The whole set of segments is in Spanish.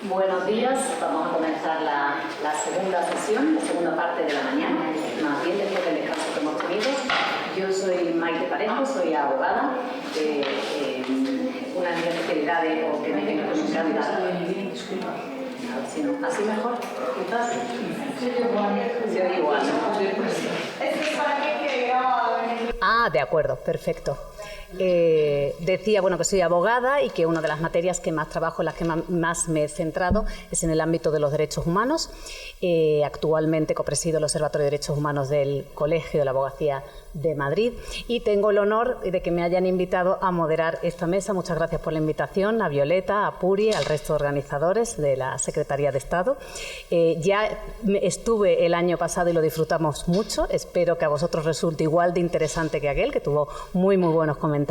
Buenos días, vamos a comenzar la segunda sesión, la segunda parte de la mañana, más bien después del descanso que hemos tenido. Yo soy Maite Parejo, soy abogada de una de las especialidades o que me tengo que buscar. Si no, así mejor, quizás. Se oye igual, ¿no? Ah, de acuerdo, perfecto. Decía que soy abogada y que una de las materias que más trabajo, en las que más me he centrado, es en el ámbito de los derechos humanos. Actualmente copresido el Observatorio de Derechos Humanos del Colegio de la Abogacía de Madrid y tengo el honor de que me hayan invitado a moderar esta mesa. Muchas gracias por la invitación a Violeta, a Puri, al resto de organizadores de la Secretaría de Estado. Ya estuve el año pasado y lo disfrutamos mucho. Espero que a vosotros resulte igual de interesante que aquel, que tuvo muy buenos comentarios.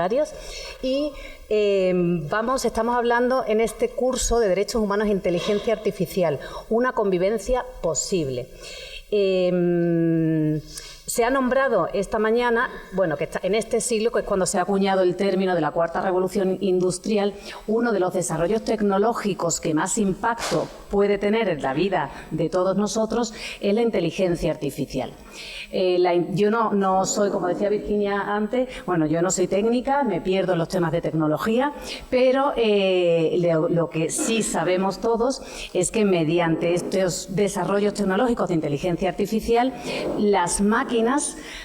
Y estamos hablando en este curso de Derechos Humanos e Inteligencia Artificial, una convivencia posible. Se ha nombrado esta mañana, que está en este siglo, que es cuando se ha acuñado el término de la Cuarta Revolución Industrial, uno de los desarrollos tecnológicos que más impacto puede tener en la vida de todos nosotros es la inteligencia artificial. Yo no soy, como decía Virginia antes, yo no soy técnica, me pierdo en los temas de tecnología, pero lo que sí sabemos todos es que mediante estos desarrollos tecnológicos de inteligencia artificial, las máquinas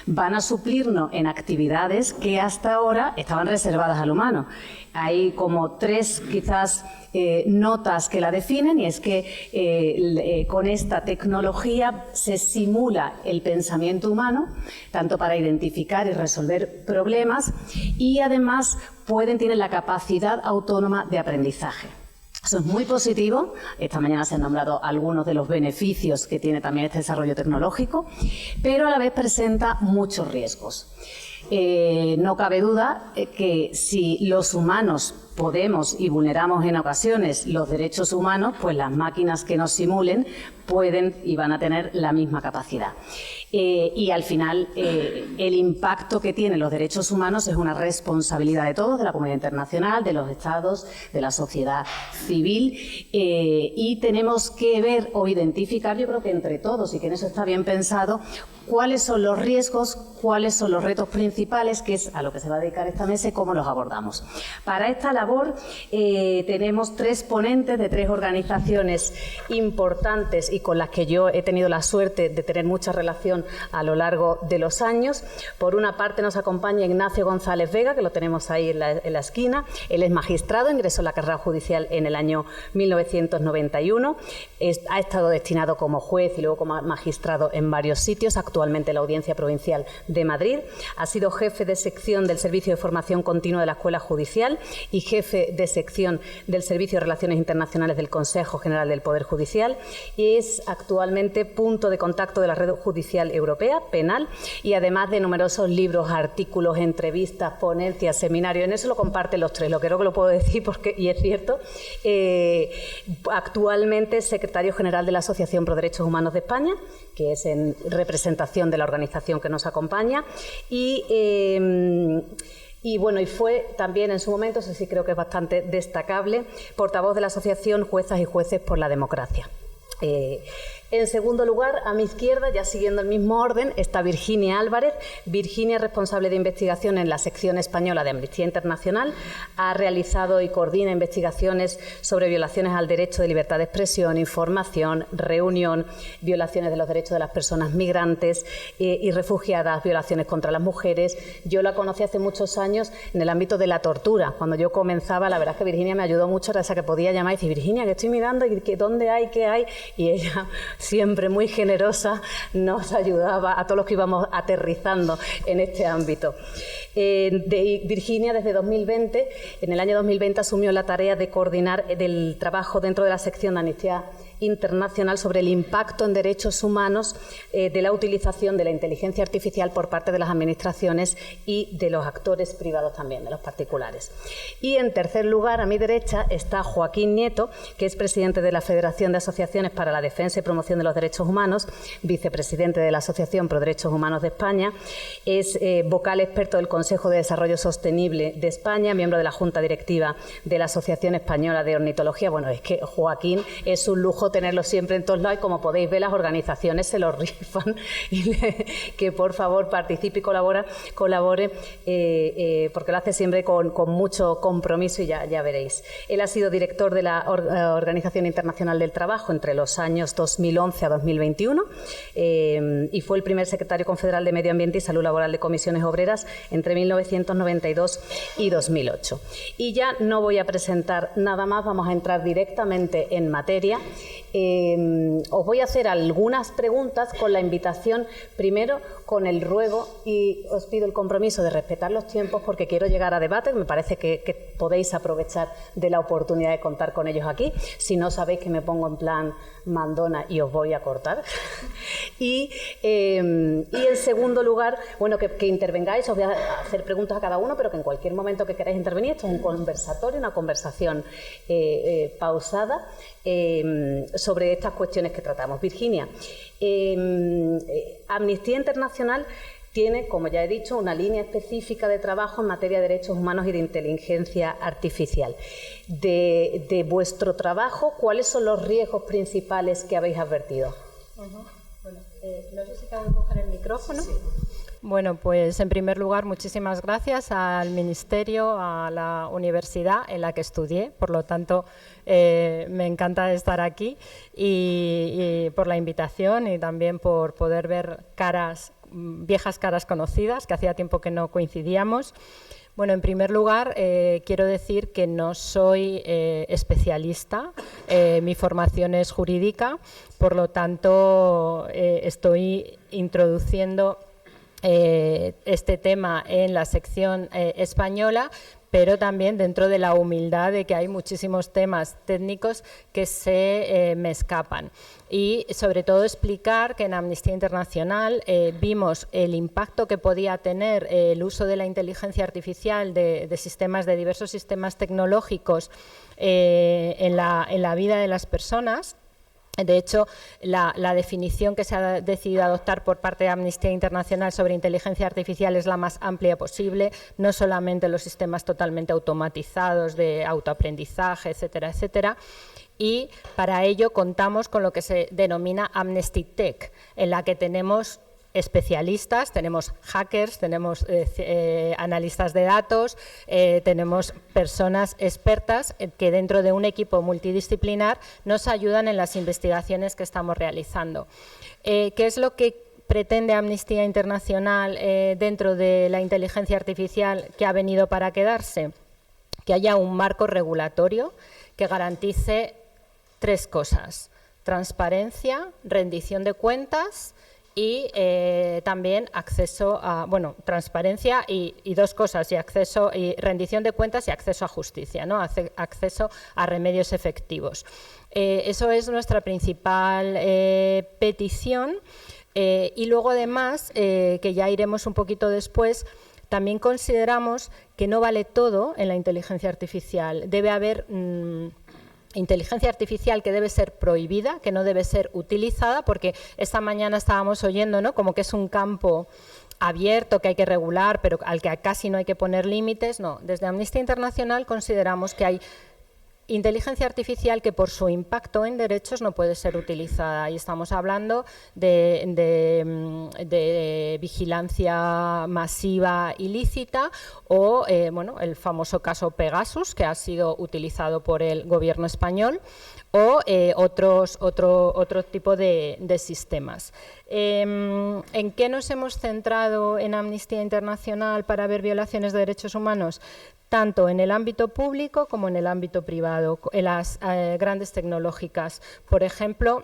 van a suplirnos en actividades que hasta ahora estaban reservadas al humano. Hay como tres, quizás, notas que la definen, y es que con esta tecnología se simula el pensamiento humano, tanto para identificar y resolver problemas, y además tienen la capacidad autónoma de aprendizaje. Eso es muy positivo. Esta mañana se han nombrado algunos de los beneficios que tiene también este desarrollo tecnológico, pero a la vez presenta muchos riesgos. No cabe duda que si los humanos podemos y vulneramos en ocasiones los derechos humanos, pues las máquinas que nos simulen pueden y van a tener la misma capacidad. Y al final el impacto que tienen los derechos humanos es una responsabilidad de todos, de la comunidad internacional, de los estados, de la sociedad civil, y tenemos que ver o identificar, yo creo que entre todos, y que en eso está bien pensado, cuáles son los riesgos, cuáles son los retos principales, que es a lo que se va a dedicar esta mesa, y cómo los abordamos. Para esta labor tenemos tres ponentes de tres organizaciones importantes y con las que yo he tenido la suerte de tener mucha relación a lo largo de los años. Por una parte nos acompaña Ignacio González Vega, que lo tenemos ahí en la esquina. Él es magistrado, ingresó en la carrera judicial en el año 1991. Ha estado destinado como juez y luego como magistrado en varios sitios, actualmente en la Audiencia Provincial de Madrid. Ha sido jefe de sección del Servicio de Formación Continua de la Escuela Judicial y jefe de sección del Servicio de Relaciones Internacionales del Consejo General del Poder Judicial, y es actualmente punto de contacto de la Red Judicial Europea Penal, y además de numerosos libros, artículos, entrevistas, ponencias, seminarios. En eso lo comparten los tres, lo creo que lo puedo decir y es cierto. Actualmente es secretario general de la Asociación Pro Derechos Humanos de España, que es en representación de la organización que nos acompaña, y fue también en su momento, eso sí creo que es bastante destacable, portavoz de la Asociación Juezas y Jueces por la Democracia. En segundo lugar, a mi izquierda, ya siguiendo el mismo orden, está Virginia Álvarez. Virginia es responsable de investigación en la sección española de Amnistía Internacional. Ha realizado y coordina investigaciones sobre violaciones al derecho de libertad de expresión, información, reunión, violaciones de los derechos de las personas migrantes y refugiadas, violaciones contra las mujeres. Yo la conocí hace muchos años en el ámbito de la tortura. Cuando yo comenzaba, la verdad es que Virginia me ayudó mucho, era esa que podía llamar y decir: Virginia, que estoy mirando, y ¿dónde hay? ¿Qué hay? Y ella, siempre muy generosa, nos ayudaba a todos los que íbamos aterrizando en este ámbito. Virginia, desde 2020, en el año 2020, asumió la tarea de coordinar el trabajo dentro de la sección de Amnistía internacional sobre el impacto en derechos humanos de la utilización de la inteligencia artificial por parte de las administraciones y de los actores privados también, de los particulares. Y en tercer lugar, a mi derecha, está Joaquín Nieto, que es presidente de la Federación de Asociaciones para la Defensa y Promoción de los Derechos Humanos, vicepresidente de la Asociación Pro Derechos Humanos de España, es vocal experto del Consejo de Desarrollo Sostenible de España, miembro de la Junta Directiva de la Asociación Española de Ornitología. Bueno, es que Joaquín es un lujo tenerlo siempre en todos lados y, como podéis ver, las organizaciones se lo rifan y que por favor participe y colabore porque lo hace siempre con mucho compromiso y ya veréis. Él ha sido director de la Organización Internacional del Trabajo entre los años 2011 a 2021 y fue el primer secretario confederal de Medio Ambiente y Salud Laboral de Comisiones Obreras entre 1992 y 2008. Y ya no voy a presentar nada más, vamos a entrar directamente en materia. Os voy a hacer algunas preguntas con la invitación, primero con el ruego, y os pido el compromiso de respetar los tiempos porque quiero llegar a debate. Me parece que podéis aprovechar de la oportunidad de contar con ellos aquí. Si no, sabéis que me pongo en plan mandona y os voy a cortar. Y en segundo lugar, bueno, que intervengáis. Os voy a hacer preguntas a cada uno, pero que en cualquier momento que queráis intervenir, esto es un conversatorio, una conversación pausada sobre estas cuestiones que tratamos. Virginia, Amnistía Internacional tiene, como ya he dicho, una línea específica de trabajo en materia de derechos humanos y de inteligencia artificial. De vuestro trabajo, ¿cuáles son los riesgos principales que habéis advertido? Bueno, no sé si tengo que coger el micrófono. Sí. Bueno, pues en primer lugar, muchísimas gracias al Ministerio, a la universidad en la que estudié, por lo tanto me encanta estar aquí y por la invitación y también por poder ver viejas caras conocidas, que hacía tiempo que no coincidíamos. Bueno, en primer lugar, quiero decir que no soy especialista, mi formación es jurídica, por lo tanto estoy introduciendo este tema en la sección española, pero también dentro de la humildad de que hay muchísimos temas técnicos que se me escapan. Y sobre todo explicar que en Amnistía Internacional vimos el impacto que podía tener el uso de la inteligencia artificial de diversos sistemas tecnológicos en la vida de las personas. De hecho, la definición que se ha decidido adoptar por parte de Amnistía Internacional sobre inteligencia artificial es la más amplia posible, no solamente los sistemas totalmente automatizados de autoaprendizaje, etcétera, etcétera. Y para ello contamos con lo que se denomina Amnesty Tech, en la que tenemos especialistas, tenemos hackers, tenemos analistas de datos, tenemos personas expertas que dentro de un equipo multidisciplinar nos ayudan en las investigaciones que estamos realizando. ¿Qué es lo que pretende Amnistía Internacional dentro de la inteligencia artificial que ha venido para quedarse? Que haya un marco regulatorio que garantice tres cosas: transparencia, rendición de cuentas y también acceso a, transparencia y dos cosas, y rendición de cuentas y acceso a justicia, ¿no? Acceso a remedios efectivos. Eso es nuestra principal petición y luego además, que ya iremos un poquito después, también consideramos que no vale todo en la inteligencia artificial. Debe haber inteligencia artificial que debe ser prohibida, que no debe ser utilizada, porque esta mañana estábamos oyendo, ¿no?, como que es un campo abierto que hay que regular, pero al que casi no hay que poner límites. No, desde Amnistía Internacional consideramos que hay inteligencia artificial que por su impacto en derechos no puede ser utilizada, y estamos hablando de vigilancia masiva ilícita o el famoso caso Pegasus, que ha sido utilizado por el gobierno español, o otro tipo de sistemas. ¿En qué nos hemos centrado en Amnistía Internacional para ver violaciones de derechos humanos? Tanto en el ámbito público como en el ámbito privado, en las grandes tecnológicas. Por ejemplo,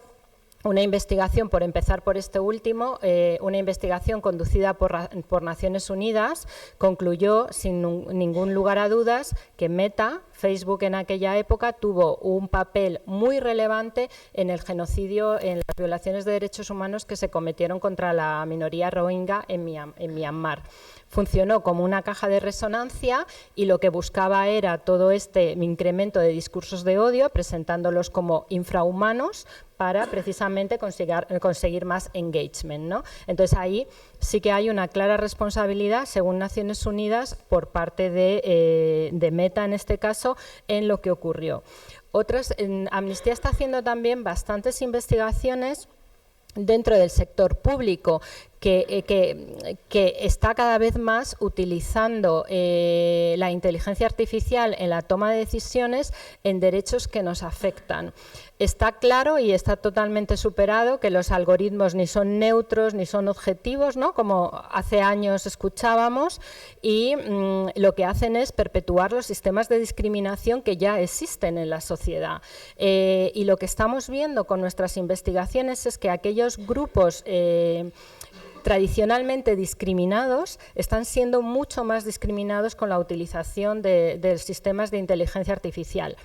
una investigación, por empezar por este último, una investigación conducida por Naciones Unidas concluyó sin ningún lugar a dudas que Meta, Facebook en aquella época tuvo un papel muy relevante en el genocidio, en las violaciones de derechos humanos que se cometieron contra la minoría rohingya en Myanmar. Funcionó como una caja de resonancia y lo que buscaba era todo este incremento de discursos de odio, presentándolos como infrahumanos para precisamente conseguir más engagement, ¿no? Entonces ahí sí que hay una clara responsabilidad, según Naciones Unidas, por parte de Meta en este caso, en lo que ocurrió. Amnistía está haciendo también bastantes investigaciones dentro del sector público que está cada vez más utilizando la inteligencia artificial en la toma de decisiones en derechos que nos afectan. Está claro y está totalmente superado que los algoritmos ni son neutros ni son objetivos, ¿no?, como hace años escuchábamos, y lo que hacen es perpetuar los sistemas de discriminación que ya existen en la sociedad. Y lo que estamos viendo con nuestras investigaciones es que aquellos grupos tradicionalmente discriminados están siendo mucho más discriminados con la utilización de sistemas de inteligencia artificial.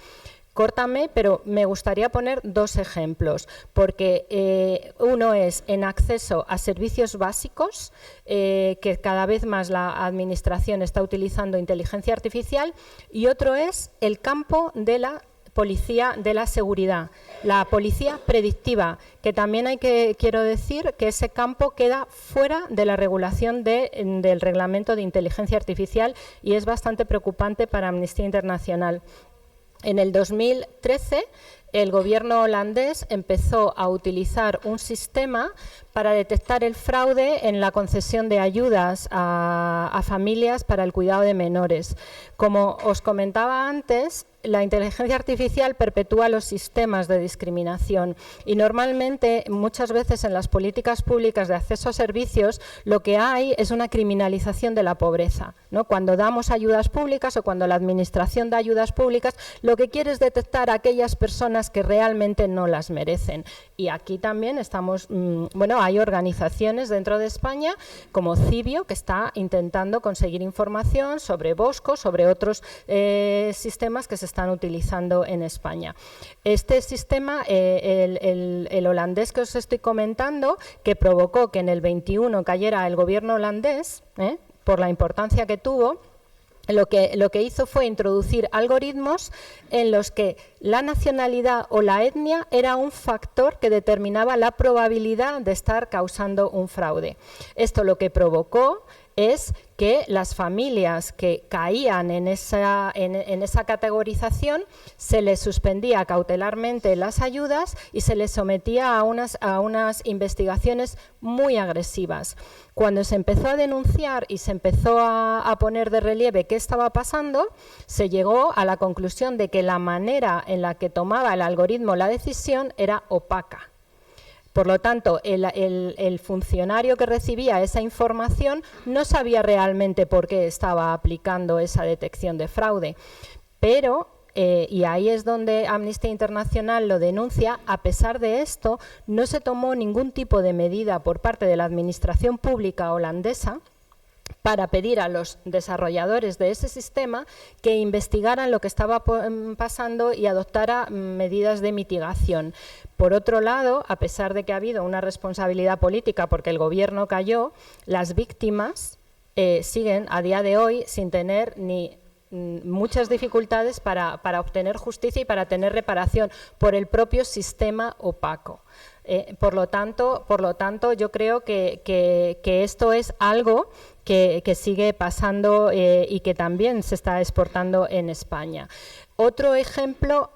Córtame, pero me gustaría poner dos ejemplos, porque uno es en acceso a servicios básicos, que cada vez más la Administración está utilizando inteligencia artificial, y otro es el campo de la policía de la seguridad, la policía predictiva, que también quiero decir que ese campo queda fuera de la regulación del reglamento de inteligencia artificial y es bastante preocupante para Amnistía Internacional. En el 2013, el gobierno holandés empezó a utilizar un sistema para detectar el fraude en la concesión de ayudas a familias para el cuidado de menores. Como os comentaba antes, la inteligencia artificial perpetúa los sistemas de discriminación y normalmente, muchas veces en las políticas públicas de acceso a servicios, lo que hay es una criminalización de la pobreza, ¿no? Cuando damos ayudas públicas o cuando la Administración da ayudas públicas, lo que quiere es detectar a aquellas personas que realmente no las merecen. Y aquí también hay organizaciones dentro de España como Cibio, que está intentando conseguir información sobre Bosco, sobre otros sistemas que se están utilizando en España. Este sistema, el holandés que os estoy comentando, que provocó que en el 21 cayera el gobierno holandés, por la importancia que tuvo, lo que hizo fue introducir algoritmos en los que la nacionalidad o la etnia era un factor que determinaba la probabilidad de estar causando un fraude. Esto lo que provocó es que las familias que caían en esa categorización se les suspendía cautelarmente las ayudas y se les sometía a unas investigaciones muy agresivas. Cuando se empezó a denunciar y se empezó a poner de relieve qué estaba pasando, se llegó a la conclusión de que la manera en la que tomaba el algoritmo la decisión era opaca. Por lo tanto, el funcionario que recibía esa información no sabía realmente por qué estaba aplicando esa detección de fraude. Pero, y ahí es donde Amnistía Internacional lo denuncia, a pesar de esto, no se tomó ningún tipo de medida por parte de la Administración Pública holandesa para pedir a los desarrolladores de ese sistema que investigaran lo que estaba pasando y adoptara medidas de mitigación. Por otro lado, a pesar de que ha habido una responsabilidad política porque el gobierno cayó, las víctimas siguen a día de hoy sin tener muchas dificultades para obtener justicia y para tener reparación por el propio sistema opaco. Por lo tanto, yo creo que esto es algo que sigue pasando y que también se está exportando en España. Otro ejemplo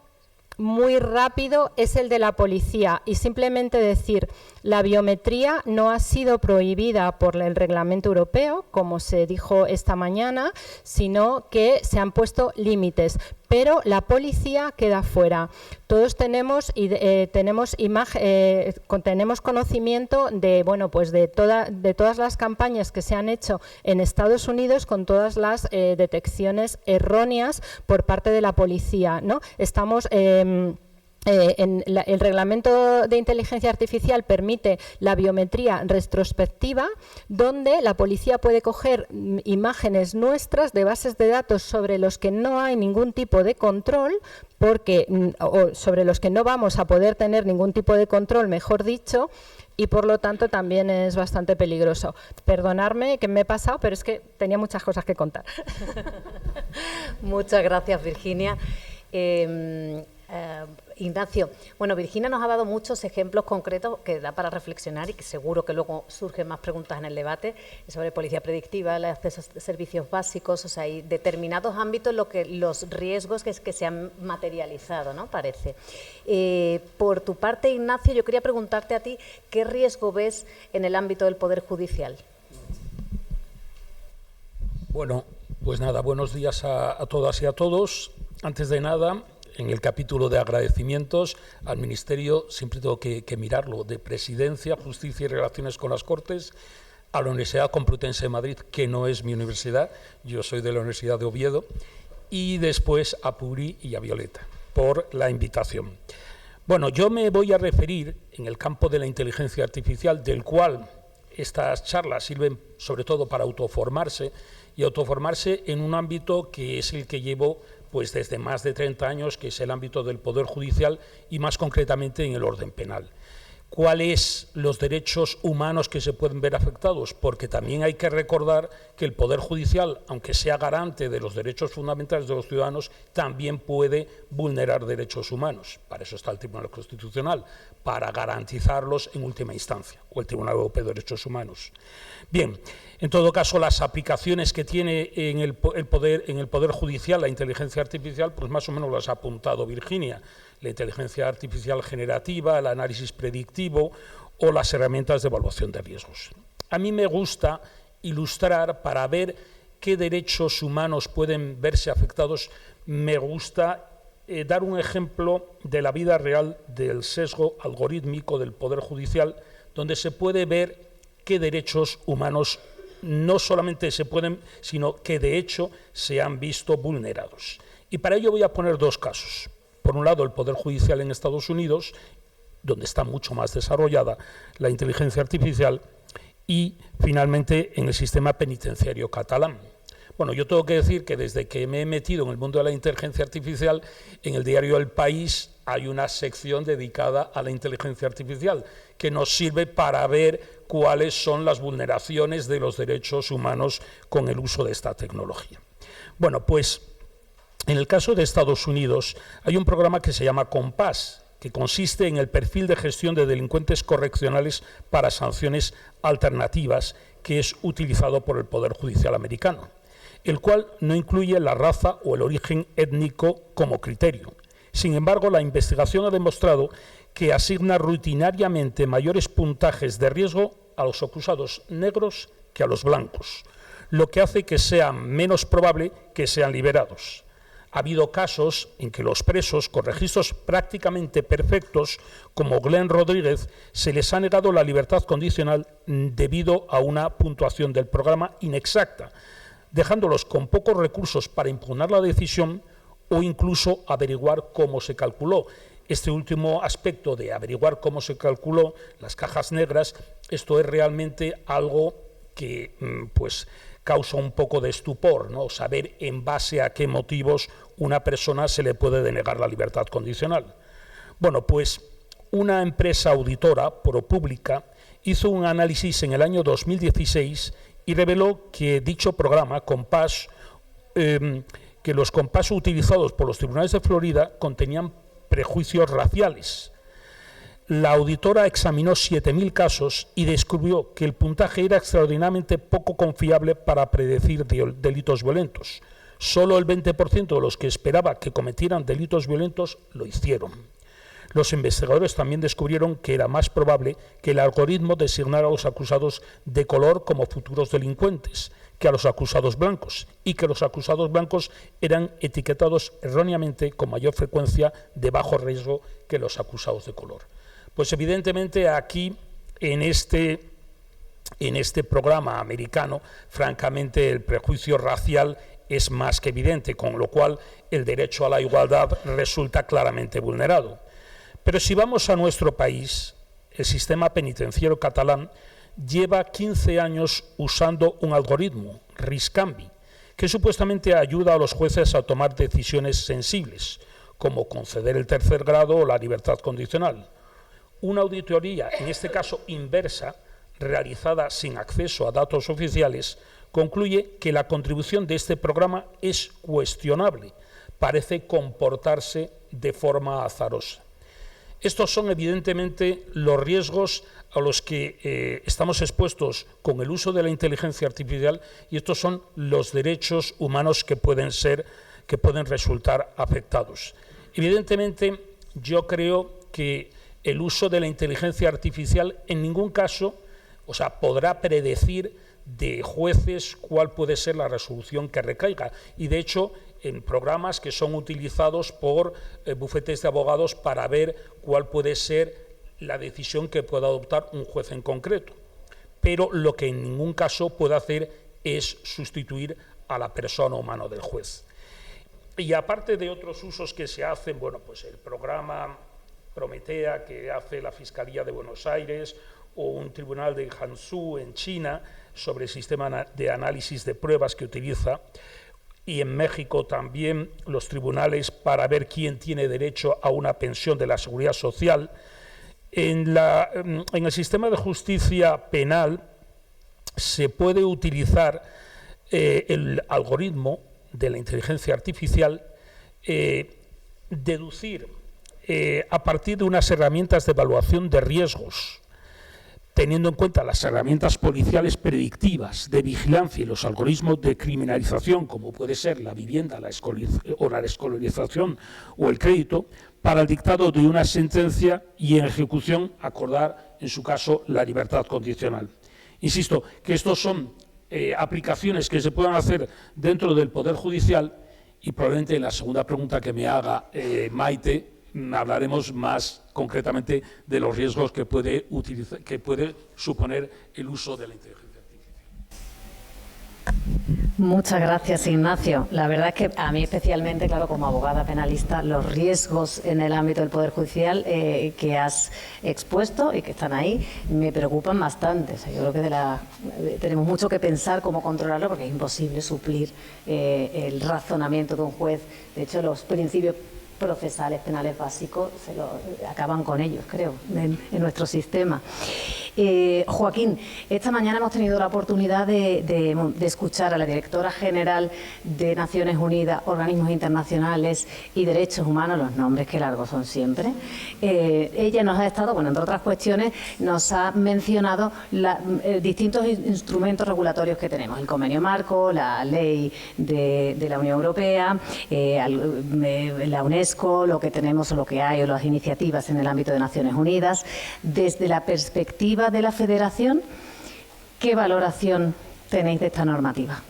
muy rápido es el de la policía y simplemente decir, la biometría no ha sido prohibida por el reglamento europeo, como se dijo esta mañana, sino que se han puesto límites, pero la policía queda fuera. Todos tenemos conocimiento de todas las campañas que se han hecho en Estados Unidos con todas las detecciones erróneas por parte de la policía, ¿no? el reglamento de inteligencia artificial permite la biometría retrospectiva, donde la policía puede coger imágenes nuestras de bases de datos sobre los que no hay ningún tipo de control, o sobre los que no vamos a poder tener ningún tipo de control, mejor dicho, y por lo tanto también es bastante peligroso. Perdonadme que me he pasado, pero es que tenía muchas cosas que contar. Muchas gracias, Virginia. Ignacio, bueno, Virginia nos ha dado muchos ejemplos concretos que da para reflexionar y que seguro que luego surgen más preguntas en el debate sobre policía predictiva, el acceso a servicios básicos, o sea, hay determinados ámbitos en los que los riesgos que se han materializado, ¿no? Parece. Por tu parte, Ignacio, yo quería preguntarte a ti, ¿qué riesgo ves en el ámbito del Poder Judicial? Bueno, pues nada, buenos días a todas y a todos. Antes de nada, en el capítulo de agradecimientos al Ministerio siempre tengo que mirarlo, de Presidencia, Justicia y Relaciones con las Cortes, a la Universidad Complutense de Madrid, que no es mi universidad, yo soy de la Universidad de Oviedo, y después a Puri y a Violeta, por la invitación. Bueno, yo me voy a referir en el campo de la inteligencia artificial, del cual estas charlas sirven sobre todo para autoformarse, y autoformarse en un ámbito que es el que llevo pues desde más de 30 años, que es el ámbito del Poder Judicial y más concretamente en el orden penal. ¿Cuáles los derechos humanos que se pueden ver afectados? Porque también hay que recordar que el Poder Judicial, aunque sea garante de los derechos fundamentales de los ciudadanos, también puede vulnerar derechos humanos. Para eso está el Tribunal Constitucional, para garantizarlos en última instancia, o el Tribunal Europeo de Derechos Humanos. Bien, en todo caso, las aplicaciones que tiene en el Poder Judicial la inteligencia artificial, pues más o menos las ha apuntado Virginia. La inteligencia artificial generativa, el análisis predictivo o las herramientas de evaluación de riesgos. A mí me gusta ilustrar, para ver qué derechos humanos pueden verse afectados, me gusta dar un ejemplo de la vida real del sesgo algorítmico del Poder Judicial, donde se puede ver qué derechos humanos no solamente se pueden, sino que de hecho se han visto vulnerados. Y para ello voy a poner dos casos. Por un lado, el Poder Judicial en Estados Unidos, donde está mucho más desarrollada la inteligencia artificial, y finalmente en el sistema penitenciario catalán. Bueno, yo tengo que decir que desde que me he metido en el mundo de la inteligencia artificial, en el diario El País hay una sección dedicada a la inteligencia artificial que nos sirve para ver cuáles son las vulneraciones de los derechos humanos con el uso de esta tecnología. Bueno, pues en el caso de Estados Unidos hay un programa que se llama Compass, que consiste en el perfil de gestión de delincuentes correccionales para sanciones alternativas, que es utilizado por el Poder Judicial americano, el cual no incluye la raza o el origen étnico como criterio. Sin embargo, la investigación ha demostrado que asigna rutinariamente mayores puntajes de riesgo a los acusados negros que a los blancos, lo que hace que sea menos probable que sean liberados. Ha habido casos en que los presos con registros prácticamente perfectos, como Glenn Rodríguez, se les ha negado la libertad condicional debido a una puntuación del programa inexacta, dejándolos con pocos recursos para impugnar la decisión o incluso averiguar cómo se calculó. Este último aspecto de averiguar cómo se calculó las cajas negras, esto es realmente algo que pues causa un poco de estupor, ¿no? Saber en base a qué motivos una persona se le puede denegar la libertad condicional. Bueno, pues una empresa auditora, ProPublica, hizo un análisis en el año 2016 y reveló que dicho programa, Compass, que los Compass utilizados por los tribunales de Florida contenían prejuicios raciales. La auditora examinó 7.000 casos y descubrió que el puntaje era extraordinariamente poco confiable para predecir delitos violentos. Solo el 20% de los que esperaba que cometieran delitos violentos lo hicieron. Los investigadores también descubrieron que era más probable que el algoritmo designara a los acusados de color como futuros delincuentes que a los acusados blancos, y que los acusados blancos eran etiquetados erróneamente con mayor frecuencia de bajo riesgo que los acusados de color. Pues evidentemente aquí, en este programa americano, francamente el prejuicio racial es más que evidente, con lo cual el derecho a la igualdad resulta claramente vulnerado. Pero si vamos a nuestro país, el sistema penitenciario catalán lleva 15 años usando un algoritmo, RISCAMBI, que supuestamente ayuda a los jueces a tomar decisiones sensibles, como conceder el tercer grado o la libertad condicional. Una auditoría, en este caso inversa, realizada sin acceso a datos oficiales, concluye que la contribución de este programa es cuestionable, parece comportarse de forma azarosa. Estos son evidentemente los riesgos a los que estamos expuestos con el uso de la inteligencia artificial, y estos son los derechos humanos que pueden resultar afectados. Evidentemente, yo creo que el uso de la inteligencia artificial en ningún caso, podrá predecir de jueces cuál puede ser la resolución que recaiga, y de hecho en programas que son utilizados por bufetes de abogados para ver cuál puede ser la decisión que pueda adoptar un juez en concreto. Pero lo que en ningún caso puede hacer es sustituir a la persona humana del juez. Y aparte de otros usos que se hacen, pues el programa Prometea que hace la Fiscalía de Buenos Aires o un tribunal de Hangzhou en China sobre el sistema de análisis de pruebas que utiliza, y en México también los tribunales para ver quién tiene derecho a una pensión de la Seguridad Social. En el sistema de justicia penal se puede utilizar el algoritmo de la inteligencia artificial, deducir a partir de unas herramientas de evaluación de riesgos, teniendo en cuenta las herramientas policiales predictivas de vigilancia y los algoritmos de criminalización, como puede ser la vivienda, la escolarización o el crédito, para el dictado de una sentencia y en ejecución acordar, en su caso, la libertad condicional. Insisto que estos son aplicaciones que se pueden hacer dentro del Poder Judicial, y probablemente en la segunda pregunta que me haga Maite hablaremos más concretamente de los riesgos que puede suponer el uso de la inteligencia artificial. Muchas gracias, Ignacio. La verdad es que a mí especialmente, claro, como abogada penalista, los riesgos en el ámbito del Poder Judicial que has expuesto y que están ahí me preocupan bastante. Yo creo que tenemos mucho que pensar cómo controlarlo, porque es imposible suplir el razonamiento de un juez. De hecho, los principios procesales penales básicos acaban con ellos, creo, en nuestro sistema. Joaquín, esta mañana hemos tenido la oportunidad de escuchar a la directora general de Naciones Unidas, Organismos Internacionales y Derechos Humanos, los nombres que largos son siempre. Ella nos ha estado, entre otras cuestiones, nos ha mencionado distintos instrumentos regulatorios que tenemos, el Convenio Marco, la Ley de la Unión Europea, la UNESCO, lo que tenemos o lo que hay o las iniciativas en el ámbito de Naciones Unidas. Desde la perspectiva de la Federación, ¿qué valoración tenéis de esta normativa?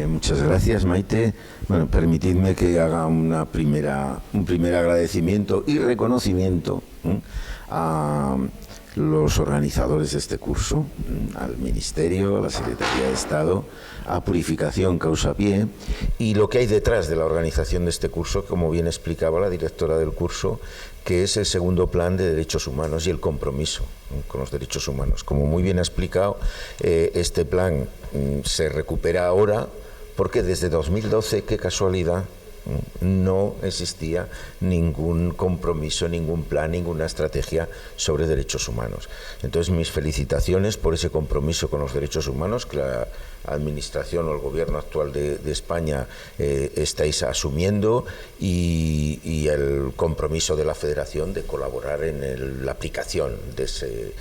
Muchas gracias, Maite. Permitidme que haga un primer agradecimiento y reconocimiento a los organizadores de este curso, al Ministerio, a la Secretaría de Estado, a Purificación Causa Pie, y lo que hay detrás de la organización de este curso, como bien explicaba la directora del curso, que es el segundo plan de derechos humanos y el compromiso con los derechos humanos. Como muy bien ha explicado, este plan se recupera ahora porque desde 2012, qué casualidad, no existía ningún compromiso, ningún plan, ninguna estrategia sobre derechos humanos. Entonces, mis felicitaciones por ese compromiso con los derechos humanos que la Administración o el Gobierno actual de España estáis asumiendo, y el compromiso de la Federación de colaborar en la aplicación de ese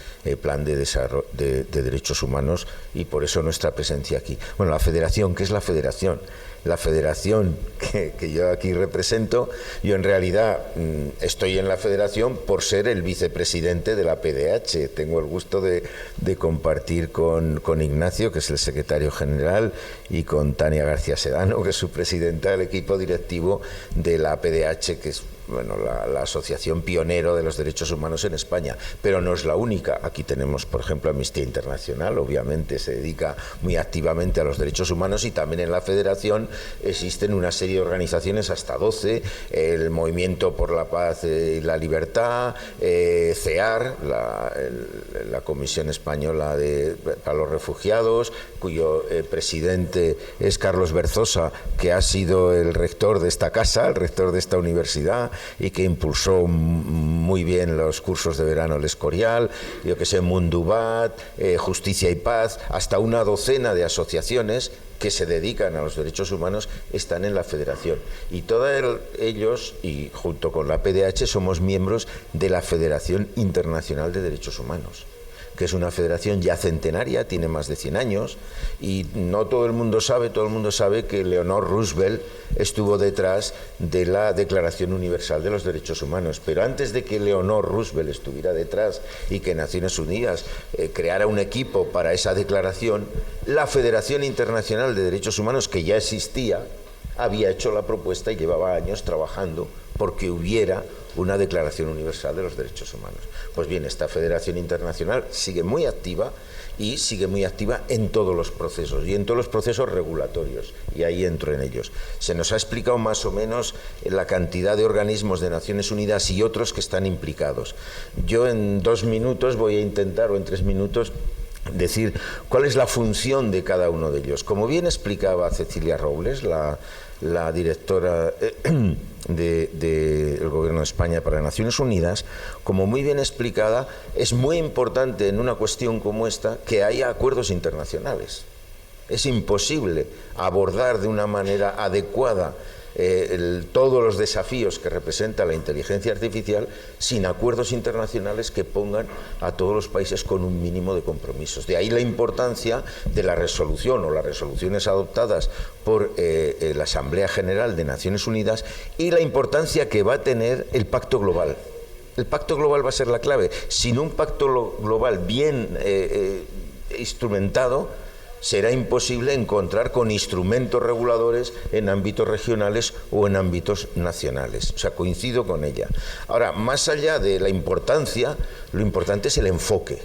plan de desarrollo de derechos humanos, y por eso nuestra presencia aquí. Bueno, la Federación, ¿qué es la Federación? La Federación que yo aquí represento, yo en realidad estoy en la Federación por ser el vicepresidente de la PDH. Tengo el gusto de compartir con Ignacio, que es el secretario general, y con Tania García Sedano, que es su presidenta del equipo directivo de la PDH, que es bueno, la asociación pionero de los derechos humanos en España, pero no es la única. Aquí tenemos, por ejemplo, Amnistía Internacional, obviamente se dedica muy activamente a los derechos humanos, y también en la Federación existen una serie de organizaciones, hasta 12, el Movimiento por la Paz y la Libertad, CEAR, la Comisión Española para los Refugiados, cuyo presidente es Carlos Berzosa, que ha sido el rector de esta casa, el rector de esta universidad, y que impulsó muy bien los cursos de verano El Escorial, yo que sé, Mundubat, Justicia y Paz, hasta una docena de asociaciones que se dedican a los derechos humanos están en la Federación. Y todos ellos, y junto con la PDH, somos miembros de la Federación Internacional de Derechos Humanos, que es una federación ya centenaria, tiene más de 100 años, y no todo el mundo sabe que Eleanor Roosevelt estuvo detrás de la Declaración Universal de los Derechos Humanos. Pero antes de que Eleanor Roosevelt estuviera detrás y que Naciones Unidas creara un equipo para esa declaración, la Federación Internacional de Derechos Humanos, que ya existía, había hecho la propuesta y llevaba años trabajando porque hubiera una Declaración Universal de los Derechos Humanos. Pues bien, esta Federación Internacional sigue muy activa, y sigue muy activa en todos los procesos, y en todos los procesos regulatorios, y ahí entro en ellos. Se nos ha explicado más o menos la cantidad de organismos de Naciones Unidas y otros que están implicados. Yo en 2 minutos voy a intentar, o en 3 minutos, decir cuál es la función de cada uno de ellos. Como bien explicaba Cecilia Robles, la directora del Gobierno de España para Naciones Unidas, como muy bien explicada, es muy importante en una cuestión como esta que haya acuerdos internacionales. Es imposible abordar de una manera adecuada todos los desafíos que representa la inteligencia artificial sin acuerdos internacionales que pongan a todos los países con un mínimo de compromisos. De ahí la importancia de la resolución o las resoluciones adoptadas por la Asamblea General de Naciones Unidas, y la importancia que va a tener el Pacto Global. El Pacto Global va a ser la clave. Sin un Pacto Global bien instrumentado, será imposible encontrar con instrumentos reguladores en ámbitos regionales o en ámbitos nacionales. O sea, coincido con ella. Ahora, más allá de la importancia, lo importante es el enfoque.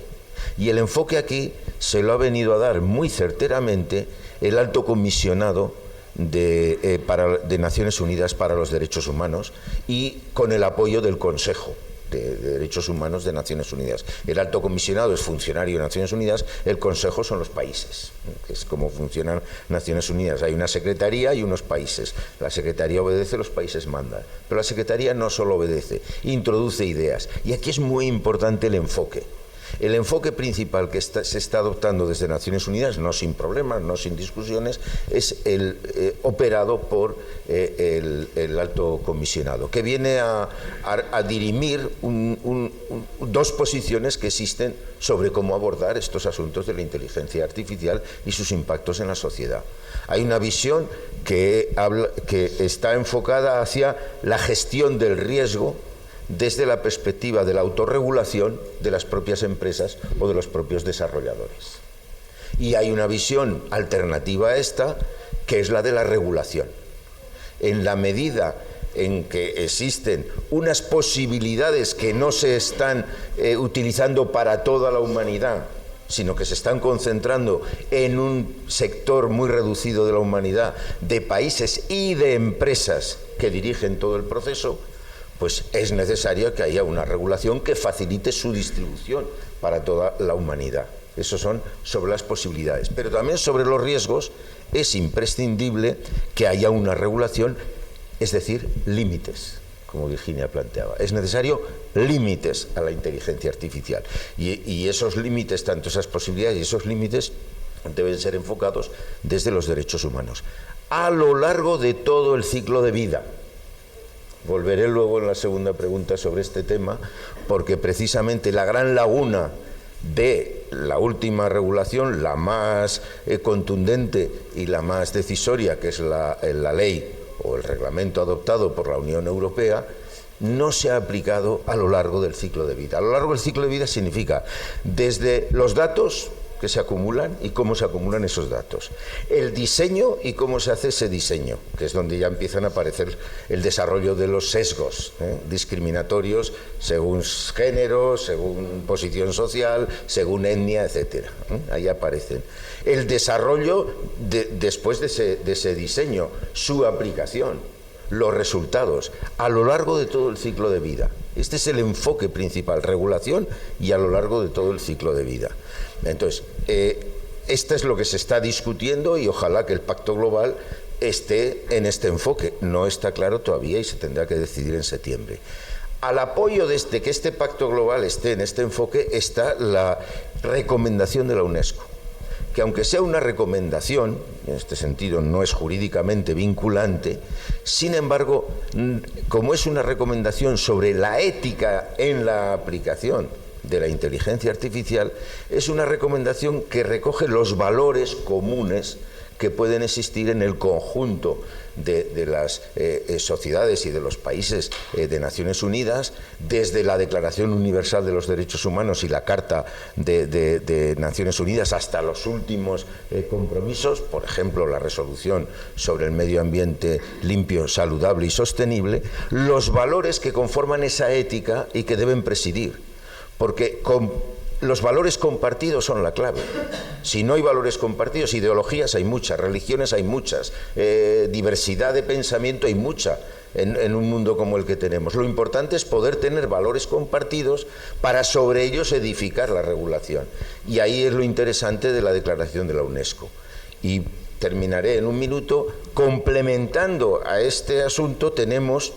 Y el enfoque aquí se lo ha venido a dar muy certeramente el Alto Comisionado de Naciones Unidas para los Derechos Humanos, y con el apoyo del Consejo de Derechos Humanos de Naciones Unidas. El Alto Comisionado es funcionario de Naciones Unidas, el Consejo son los países, que es como funcionan Naciones Unidas. Hay una secretaría y unos países. La secretaría obedece, los países mandan. Pero la secretaría no solo obedece, introduce ideas. Y aquí es muy importante el enfoque. El enfoque principal que se está adoptando desde Naciones Unidas, no sin problemas, no sin discusiones, es el operado por el Alto Comisionado, que viene a dirimir dos posiciones que existen sobre cómo abordar estos asuntos de la inteligencia artificial y sus impactos en la sociedad. Hay una visión que está enfocada hacia la gestión del riesgo desde la perspectiva de la autorregulación de las propias empresas o de los propios desarrolladores. Y hay una visión alternativa a esta, que es la de la regulación. En la medida en que existen unas posibilidades que no se están utilizando para toda la humanidad, sino que se están concentrando en un sector muy reducido de la humanidad, de países y de empresas que dirigen todo el proceso, pues es necesario que haya una regulación que facilite su distribución para toda la humanidad. Eso son sobre las posibilidades. Pero también sobre los riesgos es imprescindible que haya una regulación, es decir, límites, como Virginia planteaba. Es necesario límites a la inteligencia artificial. Y esos límites, tanto esas posibilidades y esos límites, deben ser enfocados desde los derechos humanos, a lo largo de todo el ciclo de vida. Volveré luego en la segunda pregunta sobre este tema, porque precisamente la gran laguna de la última regulación, la más contundente y la más decisoria, que es la ley o el reglamento adoptado por la Unión Europea, no se ha aplicado a lo largo del ciclo de vida. A lo largo del ciclo de vida significa desde los datos, que se acumulan y cómo se acumulan esos datos. El diseño y cómo se hace ese diseño, que es donde ya empiezan a aparecer el desarrollo de los sesgos discriminatorios según género, según posición social, según etnia, etc. Ahí aparecen. El desarrollo después de ese diseño, su aplicación, los resultados a lo largo de todo el ciclo de vida. Este es el enfoque principal, regulación y a lo largo de todo el ciclo de vida. Entonces, esto es lo que se está discutiendo y ojalá que el Pacto Global esté en este enfoque. No está claro todavía y se tendrá que decidir en septiembre. Al apoyo de que este Pacto Global esté en este enfoque está la recomendación de la UNESCO, que aunque sea una recomendación, en este sentido no es jurídicamente vinculante, sin embargo, como es una recomendación sobre la ética en la aplicación de la inteligencia artificial, es una recomendación que recoge los valores comunes que pueden existir en el conjunto de las sociedades y de los países de Naciones Unidas, desde la Declaración Universal de los Derechos Humanos y la Carta de Naciones Unidas hasta los últimos compromisos, por ejemplo, la resolución sobre el medio ambiente limpio, saludable y sostenible, los valores que conforman esa ética y que deben presidir, porque los valores compartidos son la clave. Si no hay valores compartidos, ideologías hay muchas, religiones hay muchas, diversidad de pensamiento hay mucha en un mundo como el que tenemos. Lo importante es poder tener valores compartidos para sobre ellos edificar la regulación. Y ahí es lo interesante de la declaración de la UNESCO. Y terminaré en un minuto. Complementando a este asunto tenemos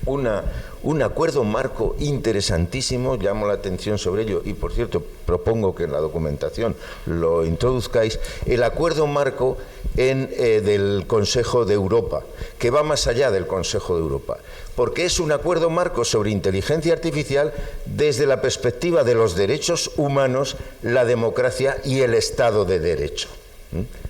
un acuerdo marco interesantísimo, llamo la atención sobre ello y, por cierto, propongo que en la documentación lo introduzcáis, el acuerdo marco del Consejo de Europa, que va más allá del Consejo de Europa, porque es un acuerdo marco sobre inteligencia artificial desde la perspectiva de los derechos humanos, la democracia y el Estado de Derecho.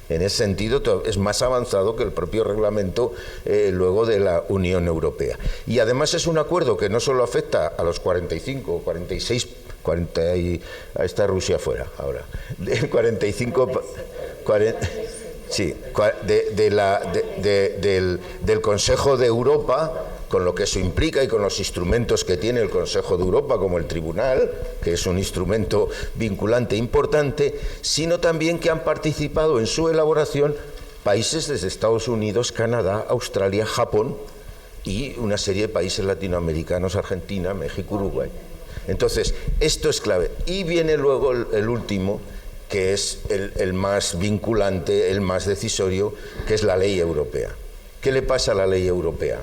En ese sentido es más avanzado que el propio reglamento luego de la Unión Europea. Y además es un acuerdo que no solo afecta a los 45, 46, 40 y ahí está Rusia fuera ahora, del 45, 40, sí, del Consejo de Europa, con lo que eso implica y con los instrumentos que tiene el Consejo de Europa, como el Tribunal, que es un instrumento vinculante importante, sino también que han participado en su elaboración países desde Estados Unidos, Canadá, Australia, Japón y una serie de países latinoamericanos, Argentina, México, Uruguay. Entonces, esto es clave. Y viene luego el último, que es el más vinculante, el más decisorio, que es la ley europea. ¿Qué le pasa a la ley europea?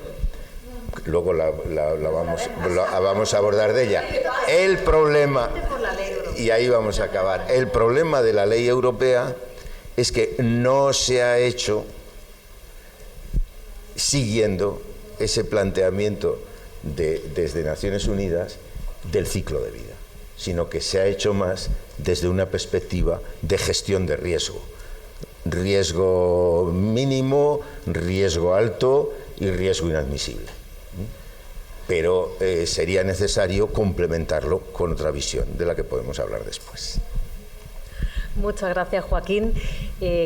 Luego vamos a abordar de ella. El problema, y ahí vamos a acabar, el problema de la ley europea es que no se ha hecho siguiendo ese planteamiento desde Naciones Unidas del ciclo de vida, sino que se ha hecho más desde una perspectiva de gestión de riesgo. Riesgo mínimo, riesgo alto y riesgo inadmisible. Pero sería necesario complementarlo con otra visión de la que podemos hablar después. Muchas gracias, Joaquín.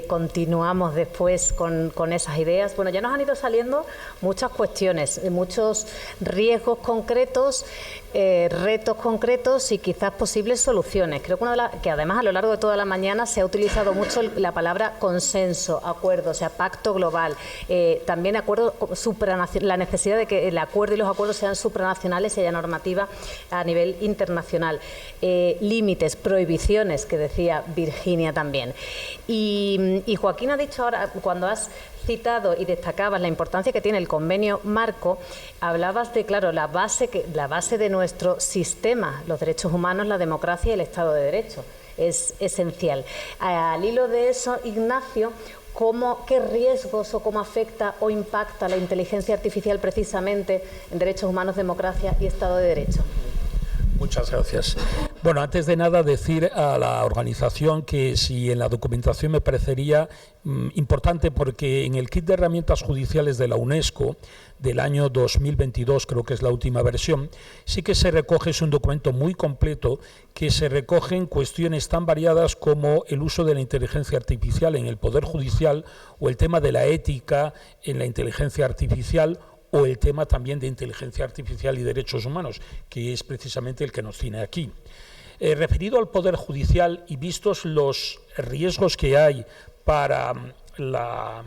Continuamos después con esas ideas. Bueno, ya nos han ido saliendo muchas cuestiones, muchos riesgos concretos, retos concretos y quizás posibles soluciones. Creo que además a lo largo de toda la mañana se ha utilizado mucho la palabra consenso, acuerdo, o sea, pacto global. También acuerdo la necesidad de que el acuerdo y los acuerdos sean supranacionales y haya normativa a nivel internacional. Límites, prohibiciones, que decía Virginia también. Y Joaquín ha dicho ahora, cuando has citado y destacabas la importancia que tiene el convenio marco, hablabas de, claro, la base de nuestro sistema, los derechos humanos, la democracia y el Estado de Derecho. Es esencial. Al hilo de eso, Ignacio, ¿qué riesgos o cómo afecta o impacta la inteligencia artificial precisamente en derechos humanos, democracia y Estado de Derecho? Muchas gracias. Bueno, antes de nada decir a la organización que si en la documentación me parecería importante, porque en el kit de herramientas judiciales de la UNESCO del año 2022, creo que es la última versión, sí que se recoge, es un documento muy completo, que se recogen cuestiones tan variadas como el uso de la inteligencia artificial en el Poder Judicial o el tema de la ética en la inteligencia artificial o el tema también de inteligencia artificial y derechos humanos, que es precisamente el que nos tiene aquí. Referido al Poder Judicial y vistos los riesgos que hay para la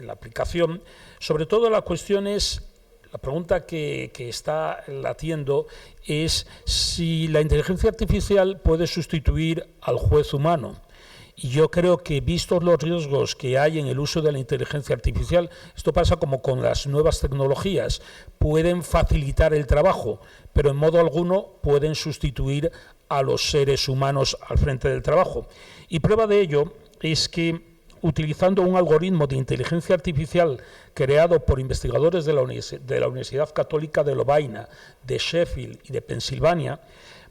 aplicación, sobre todo la cuestión es, la pregunta que está latiendo es si la inteligencia artificial puede sustituir al juez humano. Y yo creo que, vistos los riesgos que hay en el uso de la inteligencia artificial, esto pasa como con las nuevas tecnologías, pueden facilitar el trabajo, pero en modo alguno pueden sustituir a los seres humanos al frente del trabajo. Y prueba de ello es que, utilizando un algoritmo de inteligencia artificial creado por investigadores de la Universidad Católica de Lovaina, de Sheffield y de Pensilvania,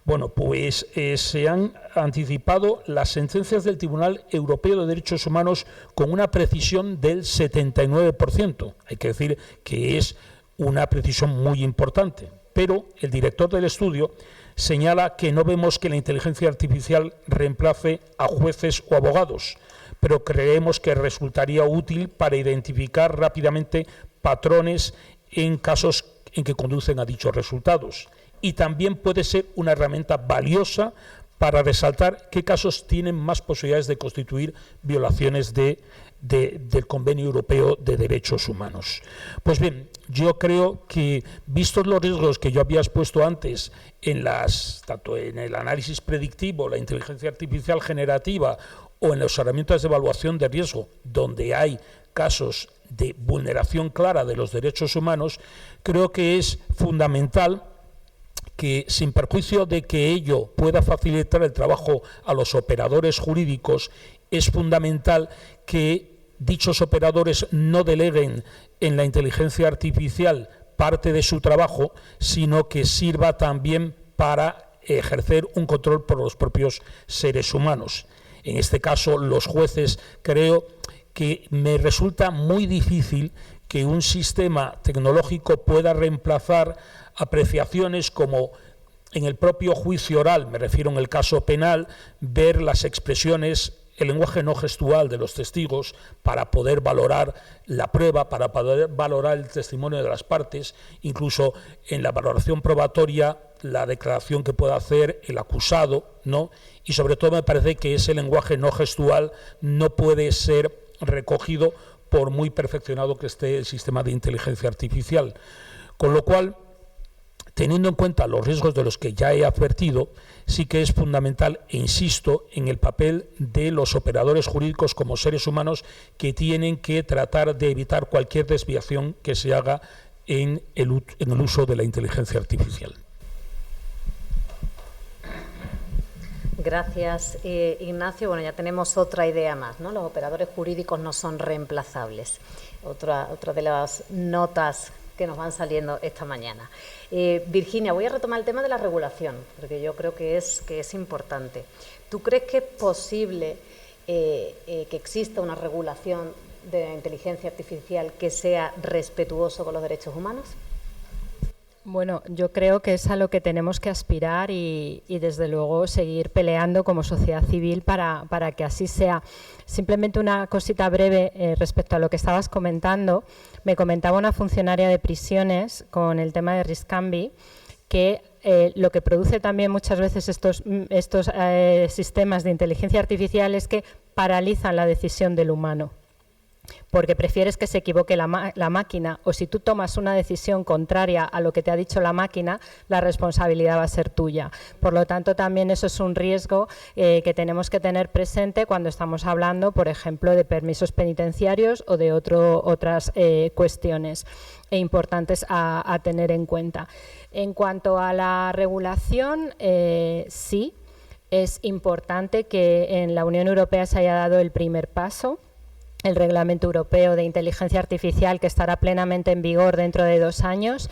bueno, pues se han anticipado las sentencias del Tribunal Europeo de Derechos Humanos con una precisión del 79%. Hay que decir que es una precisión muy importante. Pero el director del estudio señala que no vemos que la inteligencia artificial reemplace a jueces o abogados, pero creemos que resultaría útil para identificar rápidamente patrones en casos en que conducen a dichos resultados. Y también puede ser una herramienta valiosa para resaltar qué casos tienen más posibilidades de constituir violaciones del Convenio Europeo de Derechos Humanos. Pues bien, yo creo que, vistos los riesgos que yo había expuesto antes, tanto en el análisis predictivo, la inteligencia artificial generativa o en las herramientas de evaluación de riesgo, donde hay casos de vulneración clara de los derechos humanos, creo que es fundamental que, sin perjuicio de que ello pueda facilitar el trabajo a los operadores jurídicos, es fundamental que dichos operadores no deleguen en la inteligencia artificial parte de su trabajo, sino que sirva también para ejercer un control por los propios seres humanos. En este caso, los jueces, creo que me resulta muy difícil que un sistema tecnológico pueda reemplazar apreciaciones como en el propio juicio oral, me refiero en el caso penal, ver las expresiones, el lenguaje no gestual de los testigos para poder valorar la prueba, para poder valorar el testimonio de las partes, incluso en la valoración probatoria, la declaración que pueda hacer el acusado, ¿no? Y sobre todo me parece que ese lenguaje no gestual no puede ser recogido por muy perfeccionado que esté el sistema de inteligencia artificial. Con lo cual, teniendo en cuenta los riesgos de los que ya he advertido, sí que es fundamental, e insisto, en el papel de los operadores jurídicos como seres humanos que tienen que tratar de evitar cualquier desviación que se haga en el uso de la inteligencia artificial. Gracias, Ignacio. Bueno, ya tenemos otra idea más, ¿no? Los operadores jurídicos no son reemplazables. Otra de las notas que nos van saliendo esta mañana. Virginia, voy a retomar el tema de la regulación, porque yo creo que es importante. ¿Tú crees que es posible que exista una regulación de la inteligencia artificial que sea respetuoso con los derechos humanos? Bueno, yo creo que es a lo que tenemos que aspirar y desde luego seguir peleando como sociedad civil para que así sea. Simplemente una cosita breve respecto a lo que estabas comentando. Me comentaba una funcionaria de prisiones con el tema de Riscambi que lo que produce también muchas veces estos sistemas de inteligencia artificial es que paralizan la decisión del humano, porque prefieres que se equivoque la máquina, o si tú tomas una decisión contraria a lo que te ha dicho la máquina, la responsabilidad va a ser tuya. Por lo tanto, también eso es un riesgo que tenemos que tener presente cuando estamos hablando, por ejemplo, de permisos penitenciarios o de otras cuestiones importantes a tener en cuenta. En cuanto a la regulación, sí, es importante que en la Unión Europea se haya dado el primer paso, el Reglamento Europeo de Inteligencia Artificial, que estará plenamente en vigor dentro de 2 años,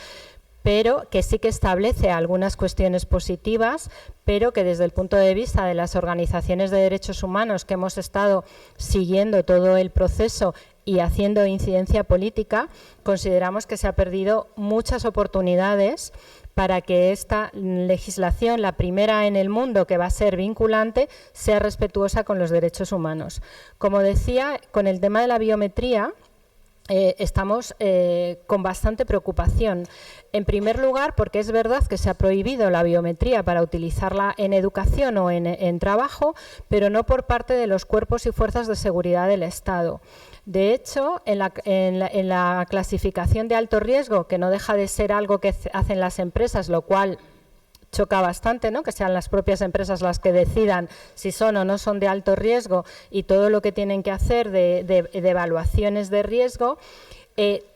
pero que sí que establece algunas cuestiones positivas, pero que desde el punto de vista de las organizaciones de derechos humanos que hemos estado siguiendo todo el proceso y haciendo incidencia política, consideramos que se ha perdido muchas oportunidades para que esta legislación, la primera en el mundo que va a ser vinculante, sea respetuosa con los derechos humanos. Como decía, con el tema de la biometría, estamos con bastante preocupación. En primer lugar, porque es verdad que se ha prohibido la biometría para utilizarla en educación o en trabajo, pero no por parte de los cuerpos y fuerzas de seguridad del Estado. De hecho, en la clasificación de alto riesgo, que no deja de ser algo que hacen las empresas, lo cual choca bastante, ¿no?, que sean las propias empresas las que decidan si son o no son de alto riesgo y todo lo que tienen que hacer de evaluaciones de riesgo,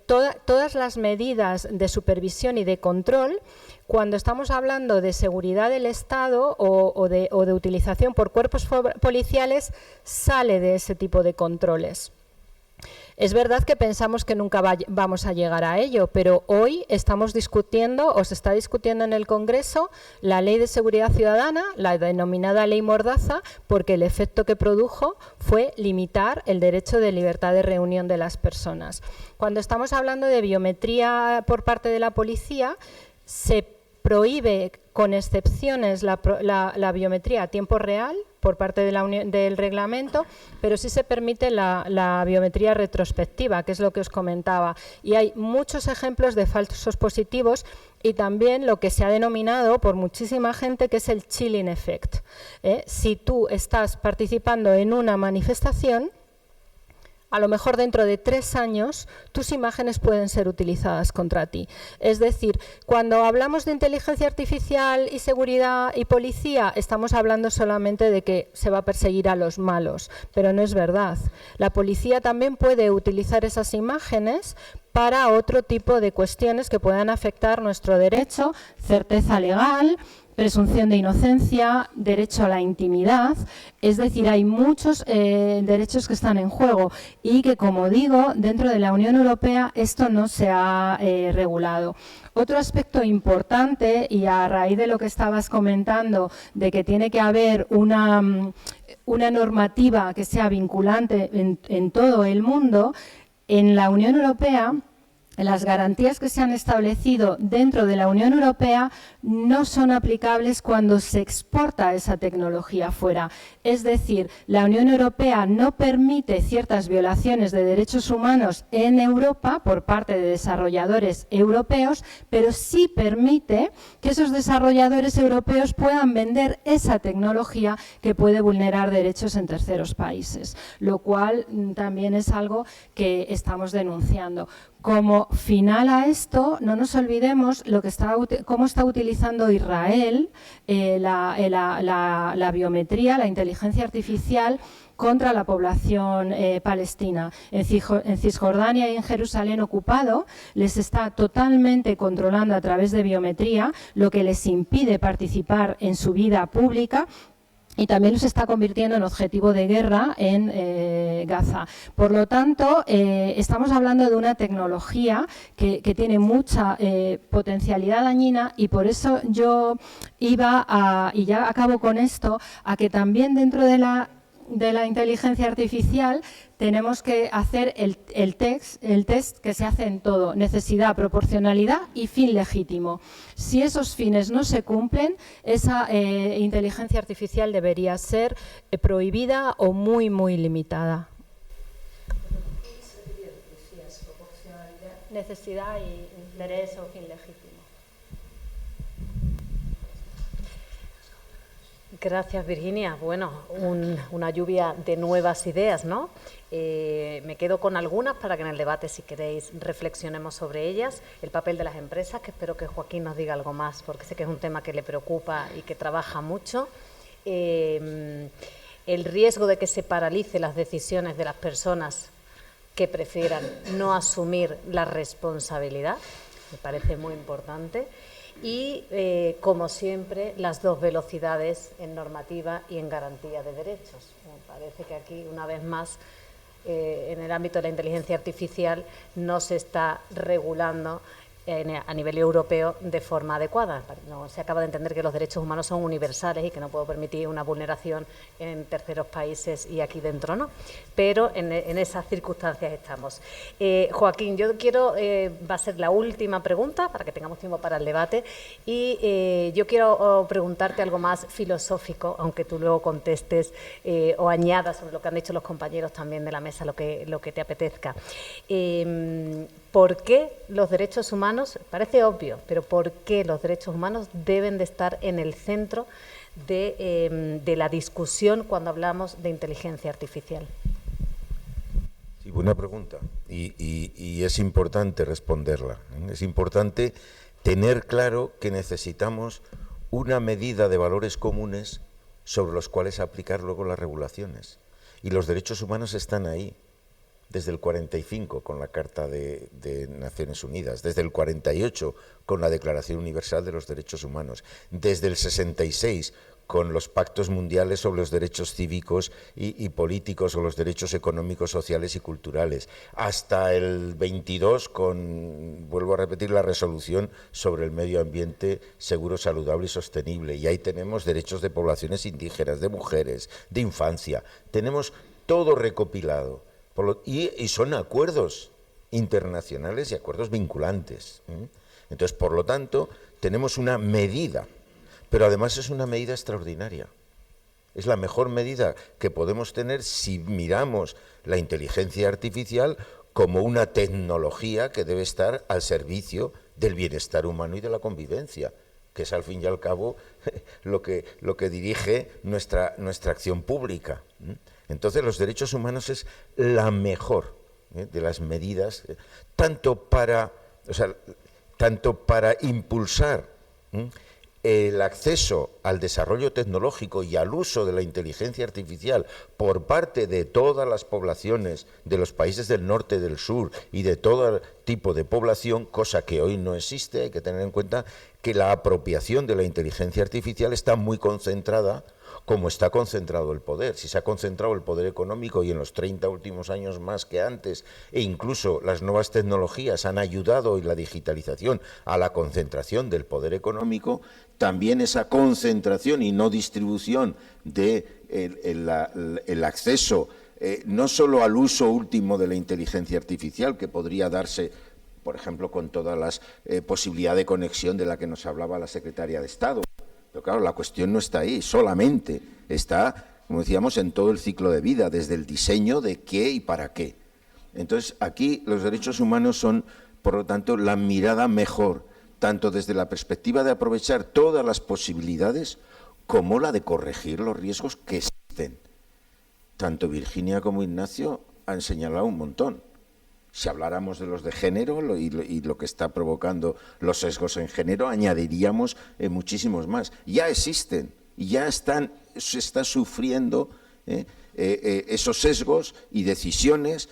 todas las medidas de supervisión y de control, cuando estamos hablando de seguridad del Estado o de utilización por cuerpos policiales, sale de ese tipo de controles. Es verdad que pensamos que nunca vamos a llegar a ello, pero hoy estamos discutiendo, o se está discutiendo en el Congreso, la Ley de Seguridad Ciudadana, la denominada Ley Mordaza, porque el efecto que produjo fue limitar el derecho de libertad de reunión de las personas. Cuando estamos hablando de biometría por parte de la policía, se prohíbe con excepciones la biometría a tiempo real por parte de del reglamento, pero sí se permite la biometría retrospectiva, que es lo que os comentaba. Y hay muchos ejemplos de falsos positivos y también lo que se ha denominado por muchísima gente, que es el chilling effect. Si tú estás participando en una manifestación, a lo mejor dentro de 3 años tus imágenes pueden ser utilizadas contra ti. Es decir, cuando hablamos de inteligencia artificial y seguridad y policía, estamos hablando solamente de que se va a perseguir a los malos, pero no es verdad. La policía también puede utilizar esas imágenes para otro tipo de cuestiones que puedan afectar nuestro derecho, certeza legal, presunción de inocencia, derecho a la intimidad. Es decir, hay muchos derechos que están en juego y que, como digo, dentro de la Unión Europea esto no se ha regulado. Otro aspecto importante, y a raíz de lo que estabas comentando, de que tiene que haber una normativa que sea vinculante en todo el mundo, en la Unión Europea, las garantías que se han establecido dentro de la Unión Europea no son aplicables cuando se exporta esa tecnología fuera. Es decir, la Unión Europea no permite ciertas violaciones de derechos humanos en Europa por parte de desarrolladores europeos, pero sí permite que esos desarrolladores europeos puedan vender esa tecnología que puede vulnerar derechos en terceros países, lo cual también es algo que estamos denunciando. Como final a esto, no nos olvidemos cómo está utilizando Israel la biometría, la inteligencia artificial contra la población palestina. En Cisjordania y en Jerusalén ocupado les está totalmente controlando a través de biometría, lo que les impide participar en su vida pública, y también los está convirtiendo en objetivo de guerra en Gaza. Por lo tanto, estamos hablando de una tecnología que tiene mucha potencialidad dañina, y por eso yo iba y ya acabo con esto, a que también dentro de la inteligencia artificial tenemos que hacer el test que se hace en todo: necesidad, proporcionalidad y fin legítimo. Si esos fines no se cumplen, esa inteligencia artificial debería ser prohibida o muy, muy limitada. Necesidad y interés o fin legítimo. Gracias, Virginia. Bueno, una lluvia de nuevas ideas, ¿no? Me quedo con algunas para que en el debate, si queréis, reflexionemos sobre ellas. El papel de las empresas, que espero que Joaquín nos diga algo más, porque sé que es un tema que le preocupa y que trabaja mucho. El riesgo de que se paralicen las decisiones de las personas que prefieran no asumir la responsabilidad, me parece muy importante. Y, como siempre, las dos velocidades en normativa y en garantía de derechos. Me parece que aquí, una vez más, en el ámbito de la inteligencia artificial no se está regulando a nivel europeo de forma adecuada. No se acaba de entender que los derechos humanos son universales y que no puedo permitir una vulneración en terceros países y aquí dentro no, pero en esas circunstancias estamos. Joaquín, yo quiero, va a ser la última pregunta para que tengamos tiempo para el debate, y yo quiero preguntarte algo más filosófico, aunque tú luego contestes o añadas sobre lo que han dicho los compañeros también de la mesa, lo que te apetezca. ¿Por qué los derechos humanos, parece obvio, pero por qué los derechos humanos deben de estar en el centro de la discusión cuando hablamos de inteligencia artificial? Sí, buena pregunta, y es importante responderla. Es importante tener claro que necesitamos una medida de valores comunes sobre los cuales aplicar luego las regulaciones. Y los derechos humanos están ahí, desde el 45 con la Carta de Naciones Unidas, desde el 48 con la Declaración Universal de los Derechos Humanos, desde el 66 con los pactos mundiales sobre los derechos cívicos y políticos o los derechos económicos, sociales y culturales, hasta el 22 con, vuelvo a repetir, la resolución sobre el medio ambiente seguro, saludable y sostenible. Y ahí tenemos derechos de poblaciones indígenas, de mujeres, de infancia. Tenemos todo recopilado. Y son acuerdos internacionales y acuerdos vinculantes. Entonces, por lo tanto, tenemos una medida, pero además es una medida extraordinaria. Es la mejor medida que podemos tener si miramos la inteligencia artificial como una tecnología que debe estar al servicio del bienestar humano y de la convivencia, que es al fin y al cabo lo que dirige nuestra acción pública. Entonces los derechos humanos es la mejor de las medidas, tanto para impulsar el acceso al desarrollo tecnológico y al uso de la inteligencia artificial por parte de todas las poblaciones de los países del norte, del sur y de todo tipo de población, cosa que hoy no existe. Hay que tener en cuenta que la apropiación de la inteligencia artificial está muy concentrada, como está concentrado el poder. Si se ha concentrado el poder económico, y en los 30 últimos años más que antes, e incluso las nuevas tecnologías han ayudado, y la digitalización, a la concentración del poder económico, también esa concentración y no distribución de el acceso no solo al uso último de la inteligencia artificial, que podría darse, por ejemplo, con todas las posibilidades de conexión de la que nos hablaba la secretaria de Estado. Pero claro, la cuestión no está ahí, solamente está, como decíamos, en todo el ciclo de vida, desde el diseño de qué y para qué. Entonces, aquí los derechos humanos son, por lo tanto, la mirada mejor, tanto desde la perspectiva de aprovechar todas las posibilidades, como la de corregir los riesgos que existen. Tanto Virginia como Ignacio han señalado un montón. Si habláramos de los de género y lo que está provocando los sesgos en género, añadiríamos muchísimos más. Ya existen, ya se está sufriendo esos sesgos y decisiones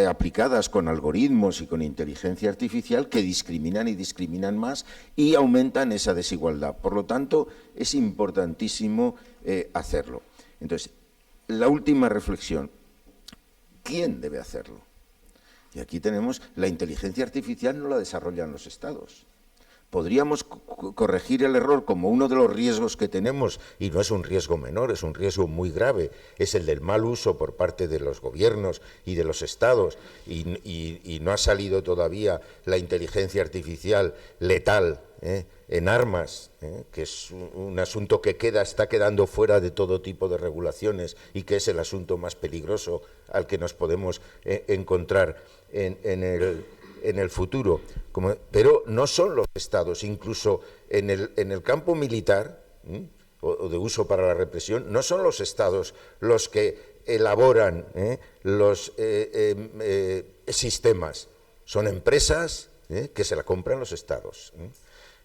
aplicadas con algoritmos y con inteligencia artificial que discriminan y discriminan más y aumentan esa desigualdad. Por lo tanto, es importantísimo hacerlo. Entonces, la última reflexión, ¿quién debe hacerlo? Y aquí tenemos, la inteligencia artificial no la desarrollan los Estados. Podríamos corregir el error como uno de los riesgos que tenemos, y no es un riesgo menor, es un riesgo muy grave, es el del mal uso por parte de los gobiernos y de los Estados, y no ha salido todavía la inteligencia artificial letal en armas, que es un asunto que está quedando fuera de todo tipo de regulaciones y que es el asunto más peligroso al que nos podemos encontrar en el futuro. Pero no son los Estados, incluso en el campo militar o de uso para la represión, no son los Estados los que elaboran los sistemas, son empresas que se la compran los Estados.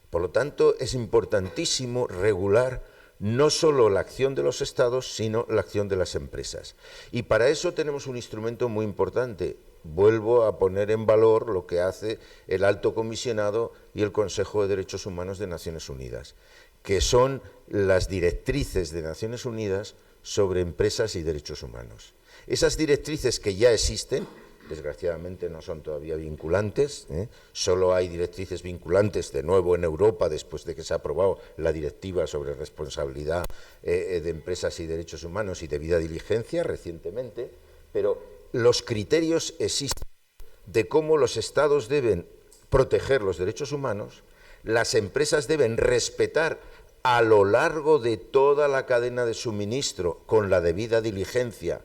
Por lo tanto, es importantísimo regular no solo la acción de los Estados, sino la acción de las empresas. Y para eso tenemos un instrumento muy importante. Vuelvo a poner en valor lo que hace el Alto Comisionado y el Consejo de Derechos Humanos de Naciones Unidas, que son las directrices de Naciones Unidas sobre empresas y derechos humanos. Esas directrices que ya existen, desgraciadamente no son todavía vinculantes, solo hay directrices vinculantes de nuevo en Europa después de que se ha aprobado la directiva sobre responsabilidad de empresas y derechos humanos y debida diligencia recientemente, pero los criterios existen de cómo los Estados deben proteger los derechos humanos, las empresas deben respetar a lo largo de toda la cadena de suministro con la debida diligencia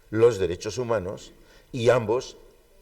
los derechos humanos, y ambos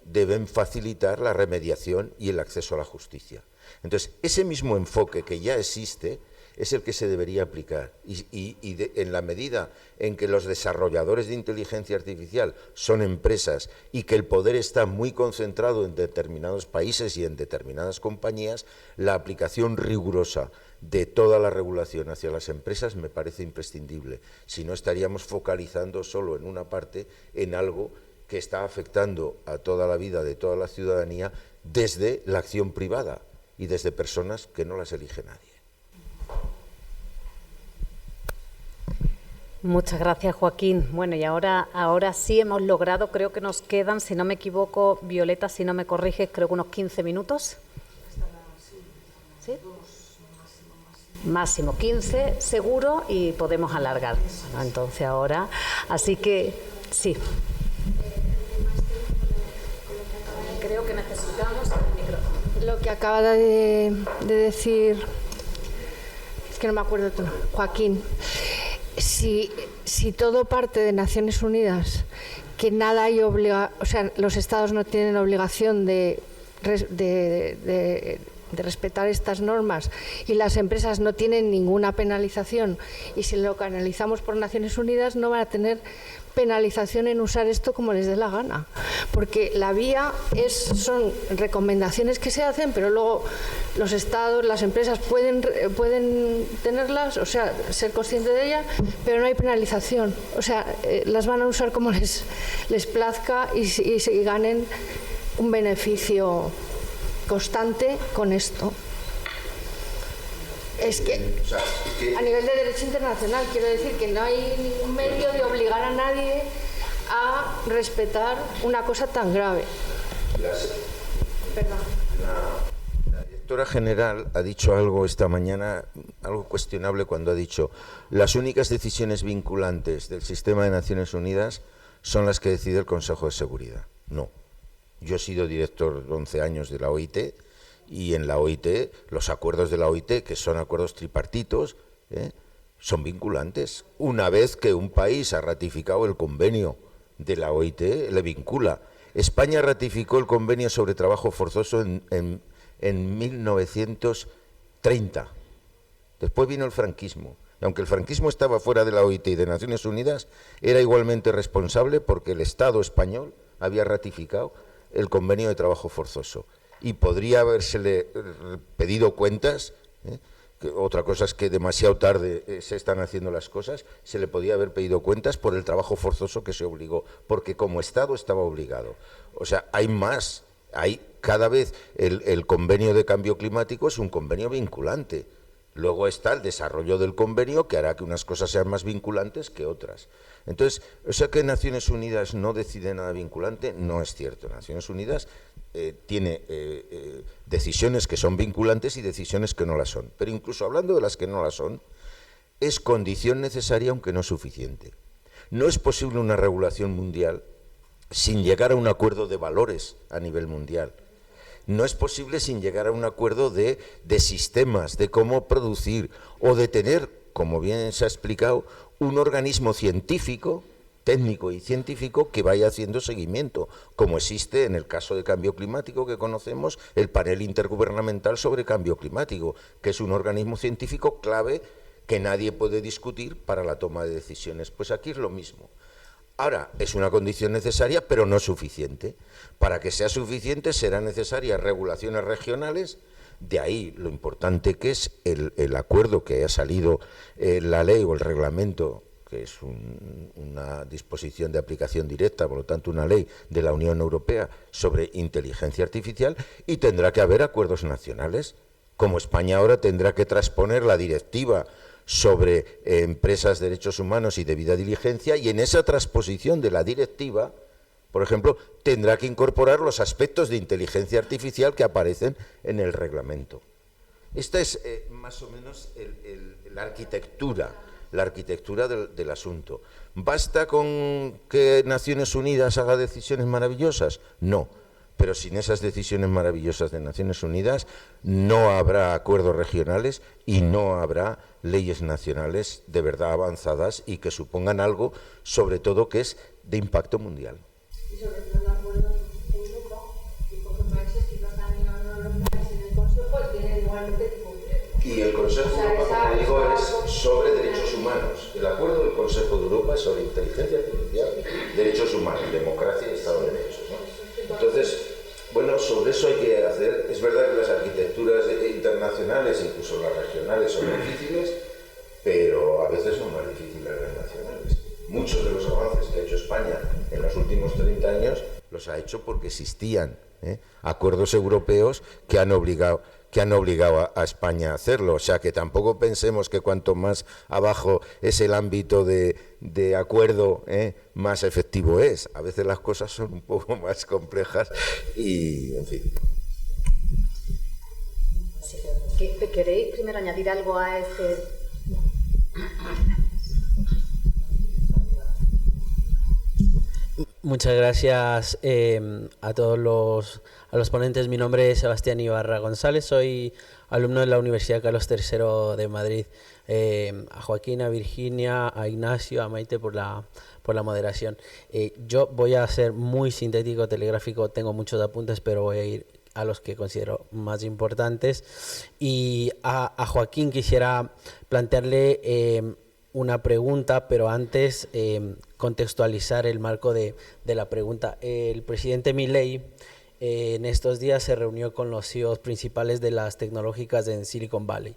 deben facilitar la remediación y el acceso a la justicia. Entonces, ese mismo enfoque que ya existe es el que se debería aplicar en la medida en que los desarrolladores de inteligencia artificial son empresas y que el poder está muy concentrado en determinados países y en determinadas compañías, la aplicación rigurosa de toda la regulación hacia las empresas me parece imprescindible. Si no, estaríamos focalizando solo en una parte, en algo que está afectando a toda la vida de toda la ciudadanía desde la acción privada y desde personas que no las elige nadie. Muchas gracias, Joaquín. Bueno, y ahora sí hemos logrado, creo que nos quedan, si no me equivoco, Violeta, si no me corriges, creo que unos 15 minutos. ¿Sí? Máximo 15, seguro, y podemos alargar. Bueno, entonces ahora, así que sí. Creo que necesitamos el micrófono. Lo que acaba de decir, es que no me acuerdo tu nombre, Joaquín, si todo parte de Naciones Unidas, que nada hay o sea, los Estados no tienen obligación de respetar estas normas y las empresas no tienen ninguna penalización, y si lo canalizamos por Naciones Unidas no van a tener penalización en usar esto como les dé la gana, porque la vía son recomendaciones que se hacen, pero luego los estados, las empresas pueden tenerlas, o sea, ser conscientes de ellas, pero no hay penalización, o sea, las van a usar como les plazca y ganen un beneficio constante con esto. Es que a nivel de derecho internacional, quiero decir que no hay ningún medio de obligar a nadie a respetar una cosa tan grave. Perdón. La directora general ha dicho algo esta mañana, algo cuestionable, cuando ha dicho: las únicas decisiones vinculantes del sistema de Naciones Unidas son las que decide el Consejo de Seguridad. No. Yo he sido director 11 años de la OIT, y en la OIT, los acuerdos de la OIT, que son acuerdos tripartitos, son vinculantes. Una vez que un país ha ratificado el convenio de la OIT, le vincula. España ratificó el convenio sobre trabajo forzoso en 1930. Después vino el franquismo. Y aunque el franquismo estaba fuera de la OIT y de Naciones Unidas, era igualmente responsable porque el Estado español había ratificado el convenio de trabajo forzoso. Y podría habérsele pedido cuentas, que otra cosa es que demasiado tarde se están haciendo las cosas, se le podía haber pedido cuentas por el trabajo forzoso que se obligó, porque como Estado estaba obligado. O sea, hay más, hay cada vez el convenio de cambio climático es un convenio vinculante. Luego está el desarrollo del convenio, que hará que unas cosas sean más vinculantes que otras. Entonces, o sea, que Naciones Unidas no decide nada vinculante, no es cierto. Naciones Unidas tiene decisiones que son vinculantes y decisiones que no las son. Pero incluso hablando de las que no las son, es condición necesaria aunque no suficiente. No es posible una regulación mundial sin llegar a un acuerdo de valores a nivel mundial. No es posible sin llegar a un acuerdo de sistemas, de cómo producir, o de tener, como bien se ha explicado, un organismo científico, técnico y científico que vaya haciendo seguimiento, como existe en el caso de cambio climático que conocemos, el panel intergubernamental sobre cambio climático, que es un organismo científico clave que nadie puede discutir para la toma de decisiones. Pues aquí es lo mismo. Ahora, es una condición necesaria, pero no suficiente. Para que sea suficiente serán necesarias regulaciones regionales, de ahí lo importante que es el acuerdo que ha salido, la ley o el reglamento, que es una disposición de aplicación directa, por lo tanto una ley de la Unión Europea sobre inteligencia artificial, y tendrá que haber acuerdos nacionales, como España ahora tendrá que transponer la directiva sobre empresas, derechos humanos y debida diligencia, y en esa transposición de la directiva, por ejemplo, tendrá que incorporar los aspectos de inteligencia artificial que aparecen en el reglamento. Esta es más o menos la arquitectura del asunto. ¿Basta con que Naciones Unidas haga decisiones maravillosas? No. Pero sin esas decisiones maravillosas de Naciones Unidas no habrá acuerdos regionales y no habrá leyes nacionales de verdad avanzadas y que supongan algo, sobre todo, que es de impacto mundial. Y sobre todo el acuerdo Europa, y porque países que no están en la Unión Europea y en el Consejo tienen igualmente que cumplirlo. Y el Consejo de Europa, como digo, es sobre derechos humanos. El acuerdo del Consejo de Europa es sobre inteligencia artificial, derechos humanos, democracia y Estado de Derecho, ¿no? Entonces, bueno, sobre eso hay que hacer. Es verdad que las arquitecturas internacionales, incluso las regionales, son difíciles, pero a veces son más difíciles las nacionales. Muchos de los avances que ha hecho España en los últimos 30 años los ha hecho porque existían acuerdos europeos que han obligado a España a hacerlo. O sea, que tampoco pensemos que cuanto más abajo es el ámbito de acuerdo, más efectivo es. A veces las cosas son un poco más complejas y, en fin. Sí. ¿Queréis primero añadir algo a este? Muchas gracias a todos los ponentes. Mi nombre es Sebastián Ibarra González, soy alumno de la Universidad Carlos III de Madrid. A Joaquín, a Virginia, a Ignacio, a Maite por la moderación. Yo voy a ser muy sintético, telegráfico, tengo muchos apuntes, pero voy a ir a los que considero más importantes. Y a Joaquín quisiera plantearle una pregunta, pero antes contextualizar el marco de la pregunta. El presidente Milei en estos días se reunió con los CEOs principales de las tecnológicas en Silicon Valley.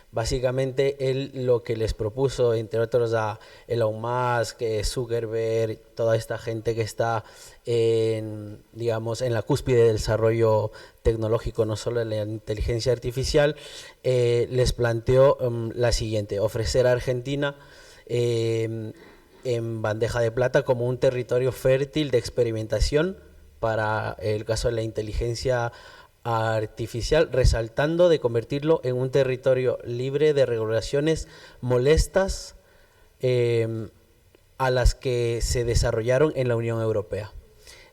Básicamente él lo que les propuso, entre otros a Elon Musk, Zuckerberg, toda esta gente que está en la cúspide del desarrollo tecnológico, no solo en la inteligencia artificial, les planteó la siguiente: ofrecer a Argentina en bandeja de plata como un territorio fértil de experimentación para el caso de la inteligencia artificial, resaltando de convertirlo en un territorio libre de regulaciones molestas a las que se desarrollaron en la Unión Europea.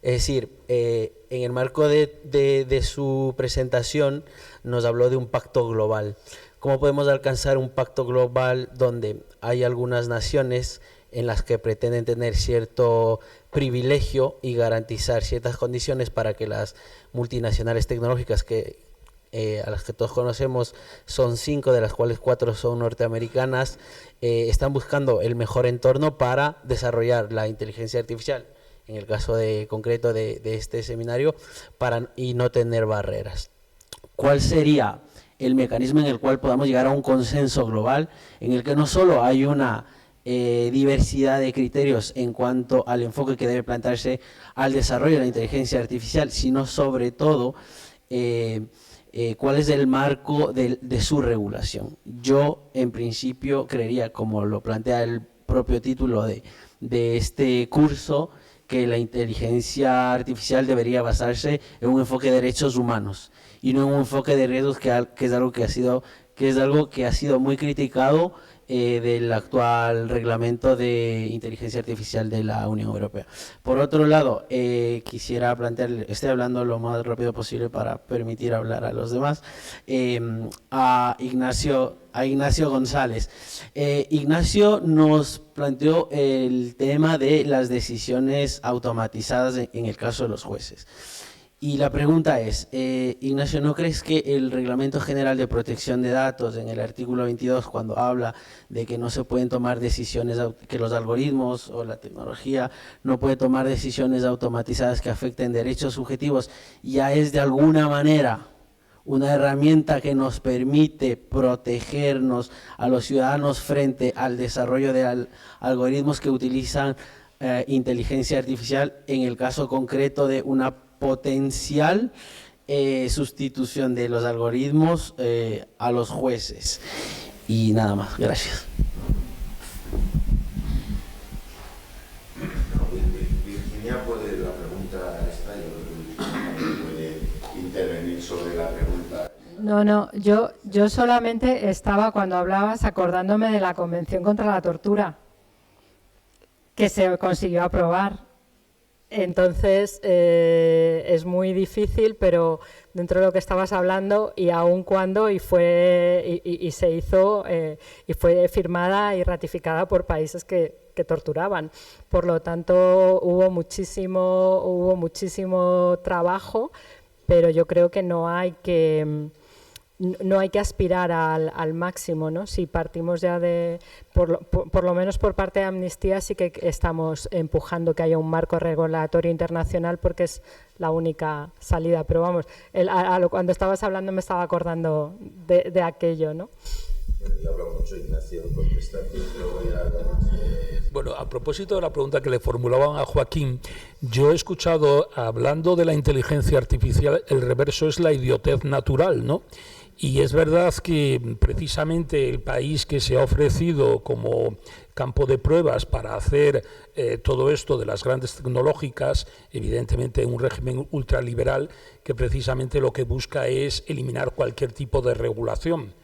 Es decir, en el marco de su presentación nos habló de un pacto global. ¿Cómo podemos alcanzar un pacto global donde hay algunas naciones en las que pretenden tener cierto privilegio y garantizar ciertas condiciones para que las multinacionales tecnológicas a las que todos conocemos son 5, de las cuales 4 son norteamericanas, están buscando el mejor entorno para desarrollar la inteligencia artificial, en el caso concreto de este seminario, y no tener barreras? ¿Cuál sería el mecanismo en el cual podamos llegar a un consenso global en el que no solo hay una diversidad de criterios en cuanto al enfoque que debe plantearse al desarrollo de la inteligencia artificial, sino sobre todo cuál es el marco de su regulación? Yo, en principio, creería, como lo plantea el propio título de este curso, que la inteligencia artificial debería basarse en un enfoque de derechos humanos y no en un enfoque de riesgos, que es algo que ha sido muy criticado del actual reglamento de inteligencia artificial de la Unión Europea. Por otro lado, quisiera plantearle, estoy hablando lo más rápido posible para permitir hablar a los demás, a Ignacio González. Ignacio nos planteó el tema de las decisiones automatizadas en el caso de los jueces. Y la pregunta es, Ignacio, ¿no crees que el Reglamento General de Protección de Datos, en el artículo 22, cuando habla de que no se pueden tomar decisiones, que los algoritmos o la tecnología no puede tomar decisiones automatizadas que afecten derechos subjetivos, ya es de alguna manera una herramienta que nos permite protegernos a los ciudadanos frente al desarrollo de algoritmos que utilizan inteligencia artificial, en el caso concreto de una potencial sustitución de los algoritmos a los jueces? Y nada más, gracias. Virginia, puede la pregunta. sobre la pregunta. No, yo solamente estaba, cuando hablabas, acordándome de la Convención contra la Tortura, que se consiguió aprobar. Entonces, es muy difícil, pero dentro de lo que estabas hablando, y aun cuando, y se hizo, y fue firmada y ratificada por países que torturaban. Por lo tanto, hubo muchísimo trabajo, pero yo creo que no hay que aspirar al máximo, ¿no? Si partimos ya por lo menos por parte de Amnistía, sí que estamos empujando que haya un marco regulatorio internacional, porque es la única salida. Pero vamos, cuando estabas hablando me estaba acordando de aquello, ¿no? Yo hablo mucho, Ignacio, contesta tú, luego ya... Bueno, a propósito de la pregunta que le formulaban a Joaquín, yo he escuchado, hablando de la inteligencia artificial, el reverso es la idiotez natural, ¿no? Y es verdad que precisamente el país que se ha ofrecido como campo de pruebas para hacer todo esto de las grandes tecnológicas, evidentemente un régimen ultraliberal que precisamente lo que busca es eliminar cualquier tipo de regulación.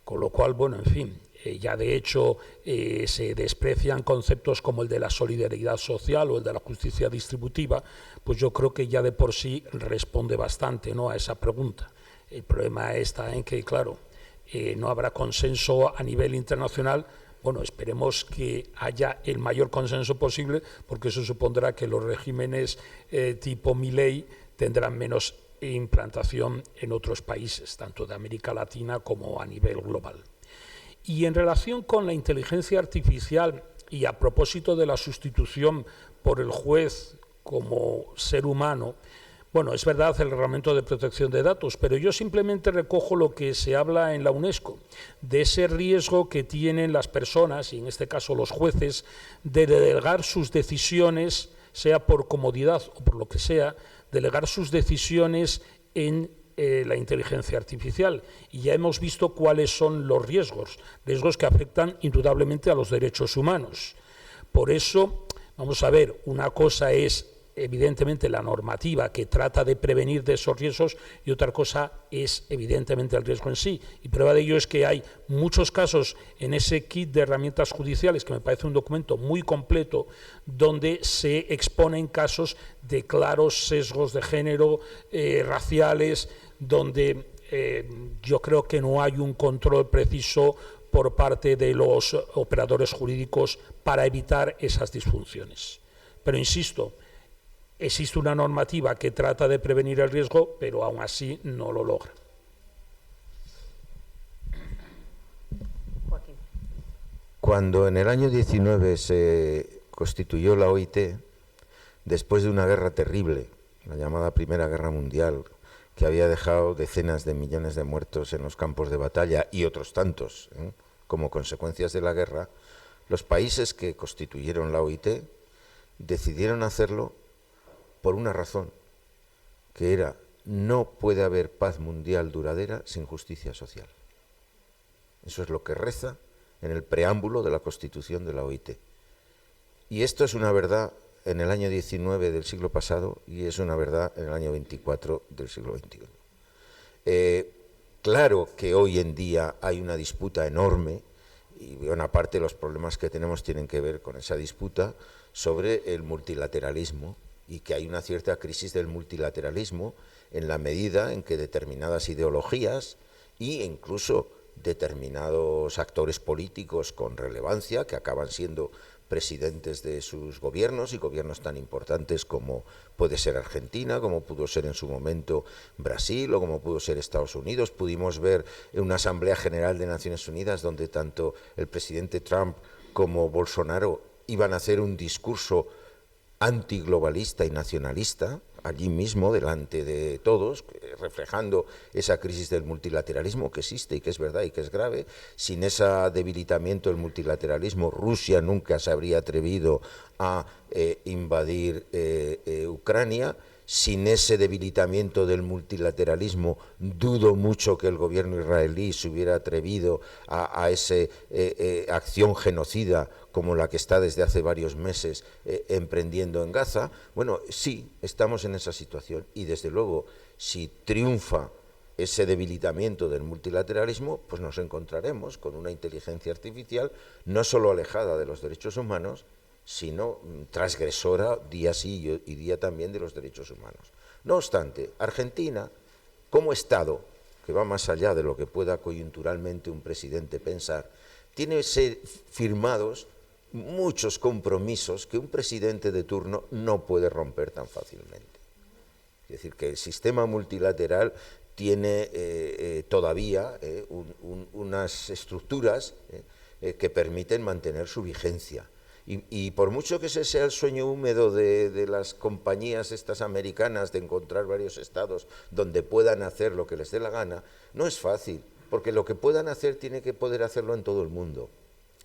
Con lo cual, bueno, en fin, ya de hecho se desprecian conceptos como el de la solidaridad social o el de la justicia distributiva, pues yo creo que ya de por sí responde bastante, ¿no?, a esa pregunta. El problema está en que, claro, no habrá consenso a nivel internacional. Bueno, esperemos que haya el mayor consenso posible, porque eso supondrá que los regímenes tipo Milei tendrán menos implantación en otros países, tanto de América Latina como a nivel global. Y en relación con la inteligencia artificial y a propósito de la sustitución por el juez como ser humano, bueno, es verdad el Reglamento de Protección de Datos, pero yo simplemente recojo lo que se habla en la UNESCO, de ese riesgo que tienen las personas, y en este caso los jueces, de delegar sus decisiones, sea por comodidad o por lo que sea, delegar sus decisiones en la inteligencia artificial. Y ya hemos visto cuáles son los riesgos que afectan indudablemente a los derechos humanos. Por eso, vamos a ver, una cosa es evidentemente la normativa que trata de prevenir de esos riesgos y otra cosa es evidentemente el riesgo en sí. Y prueba de ello es que hay muchos casos en ese kit de herramientas judiciales, que me parece un documento muy completo, donde se exponen casos de claros sesgos de género, raciales, donde yo creo que no hay un control preciso por parte de los operadores jurídicos para evitar esas disfunciones. Pero insisto, existe una normativa que trata de prevenir el riesgo, pero aún así no lo logra. Joaquín. Cuando en el año 19 se constituyó la OIT, después de una guerra terrible, la llamada Primera Guerra Mundial, que había dejado decenas de millones de muertos en los campos de batalla y otros tantos, como consecuencias de la guerra, los países que constituyeron la OIT decidieron hacerlo por una razón, que era: no puede haber paz mundial duradera sin justicia social. Eso es lo que reza en el preámbulo de la Constitución de la OIT. Y esto es una verdad en el año 19 del siglo pasado y es una verdad en el año 24 del siglo XXI. Claro que hoy en día hay una disputa enorme, y buena parte de los problemas que tenemos tienen que ver con esa disputa sobre el multilateralismo, y que hay una cierta crisis del multilateralismo en la medida en que determinadas ideologías e incluso determinados actores políticos con relevancia, que acaban siendo presidentes de sus gobiernos, y gobiernos tan importantes como puede ser Argentina, como pudo ser en su momento Brasil o como pudo ser Estados Unidos. Pudimos ver en una Asamblea General de Naciones Unidas donde tanto el presidente Trump como Bolsonaro iban a hacer un discurso antiglobalista y nacionalista, allí mismo, delante de todos, reflejando esa crisis del multilateralismo que existe y que es verdad y que es grave. Sin ese debilitamiento del multilateralismo, Rusia nunca se habría atrevido a invadir Ucrania. Sin ese debilitamiento del multilateralismo, dudo mucho que el gobierno israelí se hubiera atrevido a esa acción genocida como la que está desde hace varios meses emprendiendo en Gaza. Bueno, sí, estamos en esa situación y desde luego si triunfa ese debilitamiento del multilateralismo, pues nos encontraremos con una inteligencia artificial no solo alejada de los derechos humanos, sino transgresora día sí y día también de los derechos humanos. No obstante, Argentina, como Estado, que va más allá de lo que pueda coyunturalmente un presidente pensar, tiene firmados muchos compromisos que un presidente de turno no puede romper tan fácilmente. Es decir, que el sistema multilateral tiene todavía unas estructuras que permiten mantener su vigencia. Y por mucho que ese sea el sueño húmedo de las compañías estas americanas de encontrar varios estados donde puedan hacer lo que les dé la gana, no es fácil, porque lo que puedan hacer tiene que poder hacerlo en todo el mundo.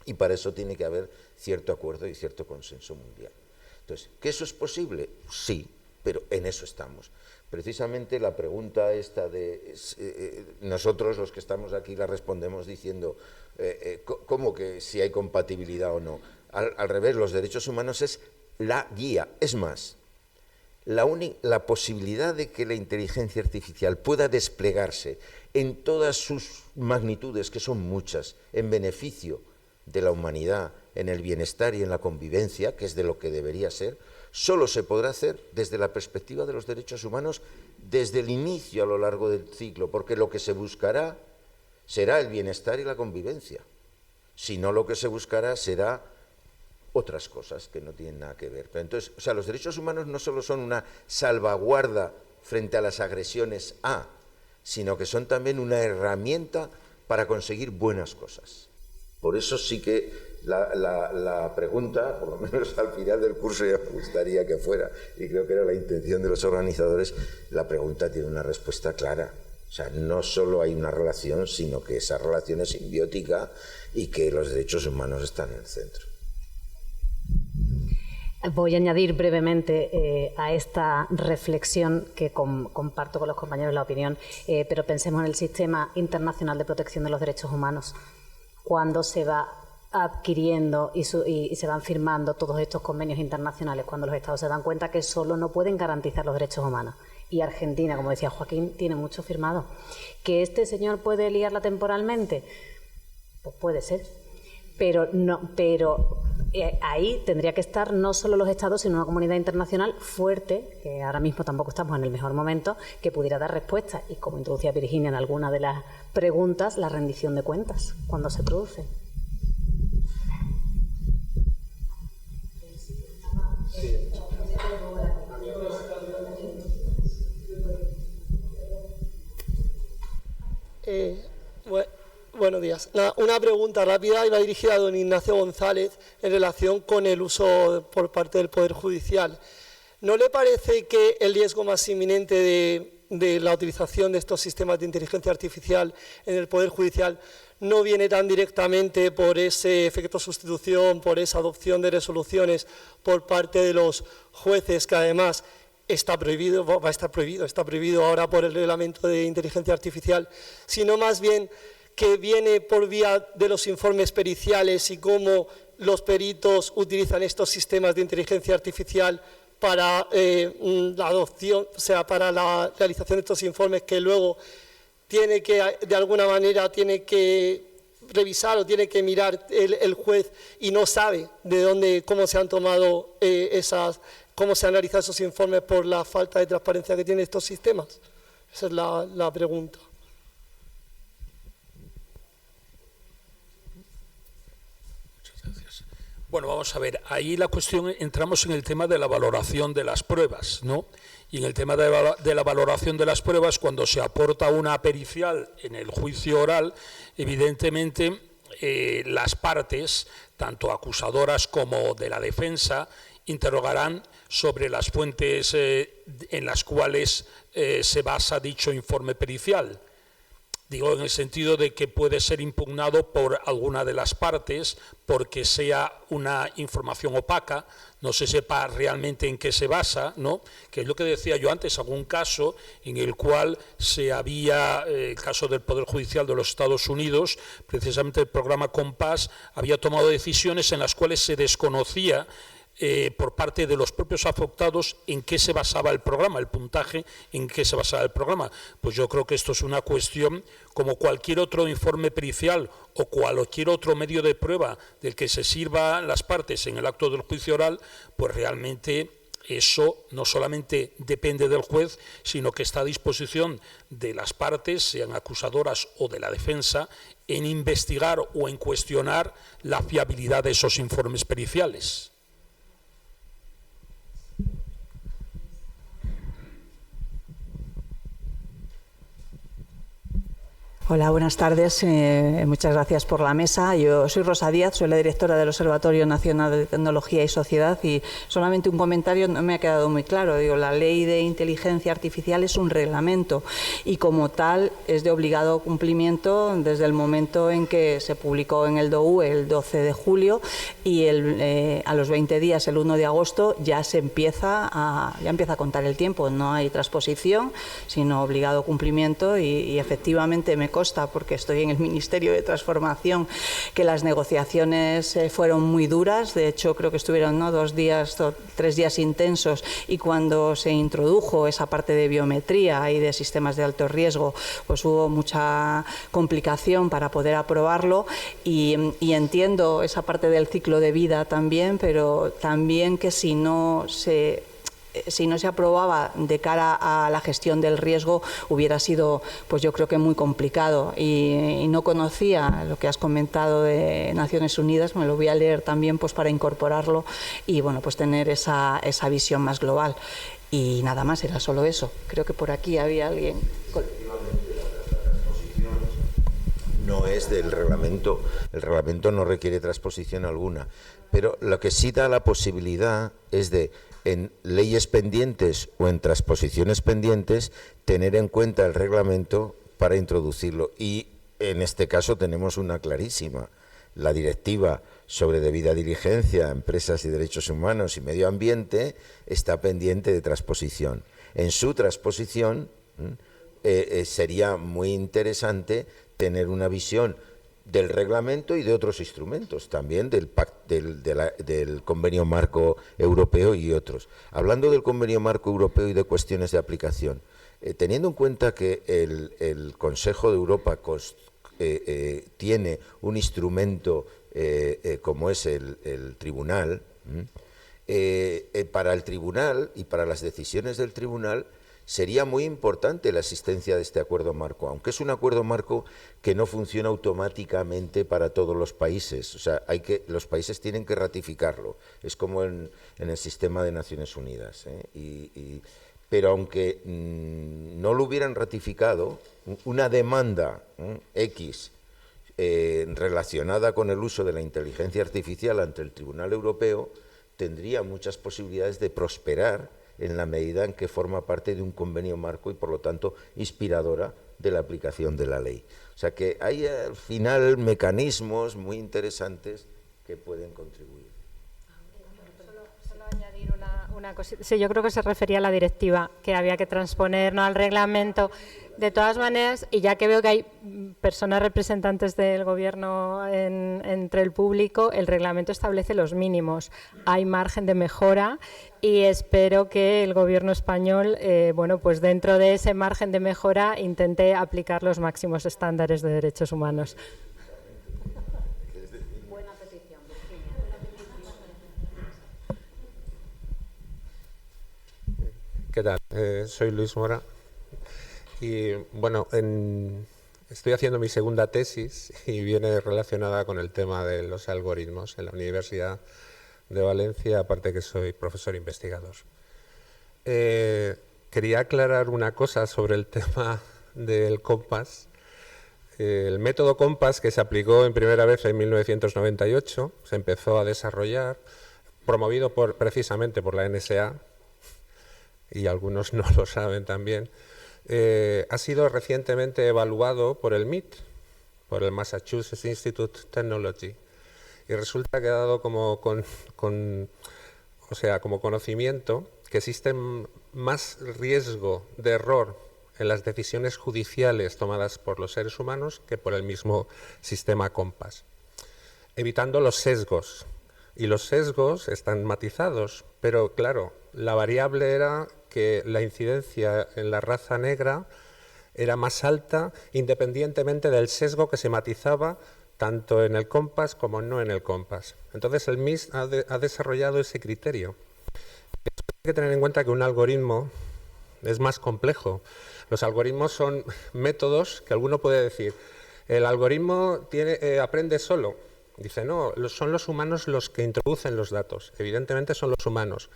Y para eso tiene que haber cierto acuerdo y cierto consenso mundial. Entonces, ¿que eso es posible? Sí, pero en eso estamos. Precisamente la pregunta esta de nosotros los que estamos aquí la respondemos diciendo ¿cómo que si hay compatibilidad o no? Al revés, los derechos humanos es la guía. Es más, la posibilidad de que la inteligencia artificial pueda desplegarse en todas sus magnitudes, que son muchas, en beneficio de la humanidad, en el bienestar y en la convivencia, que es de lo que debería ser, solo se podrá hacer desde la perspectiva de los derechos humanos desde el inicio a lo largo del ciclo, porque lo que se buscará será el bienestar y la convivencia. Si no, lo que se buscará será otras cosas que no tienen nada que ver. Pero entonces, o sea, los derechos humanos no solo son una salvaguarda frente a las agresiones sino que son también una herramienta para conseguir buenas cosas. Por eso sí que la pregunta, por lo menos al final del curso ya me gustaría que fuera, y creo que era la intención de los organizadores, la pregunta tiene una respuesta clara. O sea, no solo hay una relación, sino que esa relación es simbiótica y que los derechos humanos están en el centro. Voy a añadir brevemente a esta reflexión que comparto con los compañeros la opinión, pero pensemos en el sistema internacional de protección de los derechos humanos. Cuando se va adquiriendo y se van firmando todos estos convenios internacionales, cuando los Estados se dan cuenta que solo no pueden garantizar los derechos humanos. Y Argentina, como decía Joaquín, tiene mucho firmado. ¿Que este señor puede liarla temporalmente? Pues puede ser. Pero ahí tendría que estar no solo los Estados, sino una comunidad internacional fuerte, que ahora mismo tampoco estamos en el mejor momento, que pudiera dar respuesta. Y como introducía Virginia en alguna de las preguntas, la rendición de cuentas, cuando se produce. Buenos días. Una pregunta rápida y va dirigida a don Ignacio González en relación con el uso por parte del Poder Judicial. ¿No le parece que el riesgo más inminente de la utilización de estos sistemas de inteligencia artificial en el Poder Judicial no viene tan directamente por ese efecto sustitución, por esa adopción de resoluciones por parte de los jueces, que además está prohibido, va a estar prohibido, está prohibido ahora por el reglamento de inteligencia artificial, sino más bien que viene por vía de los informes periciales y cómo los peritos utilizan estos sistemas de inteligencia artificial para la adopción, o sea, para la realización de estos informes que luego tiene que, de alguna manera, tiene que revisar o tiene que mirar el juez y no sabe de dónde, cómo se han tomado cómo se han realizado esos informes por la falta de transparencia que tienen estos sistemas. Esa es la pregunta. Bueno, vamos a ver, ahí la cuestión, entramos en el tema de la valoración de las pruebas, ¿no? Y en el tema de la valoración de las pruebas, cuando se aporta una pericial en el juicio oral, evidentemente las partes, tanto acusadoras como de la defensa, interrogarán sobre las fuentes en las cuales se basa dicho informe pericial. Digo, en el sentido de que puede ser impugnado por alguna de las partes porque sea una información opaca, no se sepa realmente en qué se basa, ¿no? Que es lo que decía yo antes, algún caso en el cual el caso del Poder Judicial de los Estados Unidos, precisamente el programa Compass había tomado decisiones en las cuales se desconocía por parte de los propios afectados en qué se basaba el programa, el puntaje en qué se basaba el programa. Pues yo creo que esto es una cuestión como cualquier otro informe pericial o cualquier otro medio de prueba del que se sirvan las partes en el acto del juicio oral, pues realmente eso no solamente depende del juez, sino que está a disposición de las partes, sean acusadoras o de la defensa, en investigar o en cuestionar la fiabilidad de esos informes periciales. Hola, buenas tardes. Muchas gracias por la mesa. Yo soy Rosa Díaz, soy la directora del Observatorio Nacional de Tecnología y Sociedad y solamente un comentario, no me ha quedado muy claro. Digo, la Ley de Inteligencia Artificial es un reglamento y como tal es de obligado cumplimiento desde el momento en que se publicó en el DOU el 12 de julio y a los 20 días, el 1 de agosto, ya empieza a contar el tiempo. No hay transposición, sino obligado cumplimiento y efectivamente me consta, porque estoy en el Ministerio de Transformación, que las negociaciones fueron muy duras. De hecho, creo que estuvieron 3 días intensos, y cuando se introdujo esa parte de biometría y de sistemas de alto riesgo, pues hubo mucha complicación para poder aprobarlo y entiendo esa parte del ciclo de vida también, pero también que si no se aprobaba de cara a la gestión del riesgo hubiera sido, pues yo creo que muy complicado, y no conocía lo que has comentado de Naciones Unidas. Me lo voy a leer también pues para incorporarlo y bueno, pues tener esa visión más global. Y nada más, era solo eso. Creo que por aquí había alguien. No es del reglamento, el reglamento no requiere transposición alguna, pero lo que sí da la posibilidad es de, en leyes pendientes o en transposiciones pendientes, tener en cuenta el reglamento para introducirlo. Y en este caso tenemos una clarísima. La directiva sobre debida diligencia, empresas y derechos humanos y medio ambiente está pendiente de transposición. En su transposición sería muy interesante tener una visión del reglamento y de otros instrumentos, también del Convenio Marco Europeo y otros. Hablando del Convenio Marco Europeo y de cuestiones de aplicación, teniendo en cuenta que el Consejo de Europa tiene un instrumento como es el Tribunal, para el Tribunal y para las decisiones del Tribunal sería muy importante la existencia de este acuerdo marco, aunque es un acuerdo marco que no funciona automáticamente para todos los países. O sea, los países tienen que ratificarlo. Es como en el sistema de Naciones Unidas. Pero aunque no lo hubieran ratificado, una demanda X relacionada con el uso de la inteligencia artificial ante el Tribunal Europeo tendría muchas posibilidades de prosperar en la medida en que forma parte de un convenio marco y, por lo tanto, inspiradora de la aplicación de la ley. O sea que hay, al final, mecanismos muy interesantes que pueden contribuir. Solo añadir una cosita. Sí, yo creo que se refería a la directiva, que había que transponer, no al reglamento. De todas maneras, y ya que veo que hay personas representantes del Gobierno entre el público, el reglamento establece los mínimos. Hay margen de mejora y espero que el Gobierno español, bueno, pues dentro de ese margen de mejora, intente aplicar los máximos estándares de derechos humanos. Buena petición, Virginia. ¿Qué tal? Soy Luis Mora. Y bueno, estoy haciendo mi segunda tesis y viene relacionada con el tema de los algoritmos en la Universidad de Valencia, aparte que soy profesor investigador. Quería aclarar una cosa sobre el tema del COMPAS. El método COMPAS, que se aplicó en primera vez en 1998, se empezó a desarrollar, promovido precisamente por la NSA, y algunos no lo saben también. Ha sido recientemente evaluado por el MIT, por el Massachusetts Institute of Technology, y resulta que ha dado como conocimiento que existe más riesgo de error en las decisiones judiciales tomadas por los seres humanos que por el mismo sistema COMPAS, evitando los sesgos. y los sesgos están matizados, pero claro, la variable era que la incidencia en la raza negra era más alta independientemente del sesgo que se matizaba tanto en el COMPAS como no en el COMPAS. Entonces el MIS ha desarrollado ese criterio. Hay que tener en cuenta que un algoritmo es más complejo. Los algoritmos son métodos que alguno puede decir, el algoritmo aprende solo. Dice, no, son los humanos los que introducen los datos. Evidentemente son los humanos.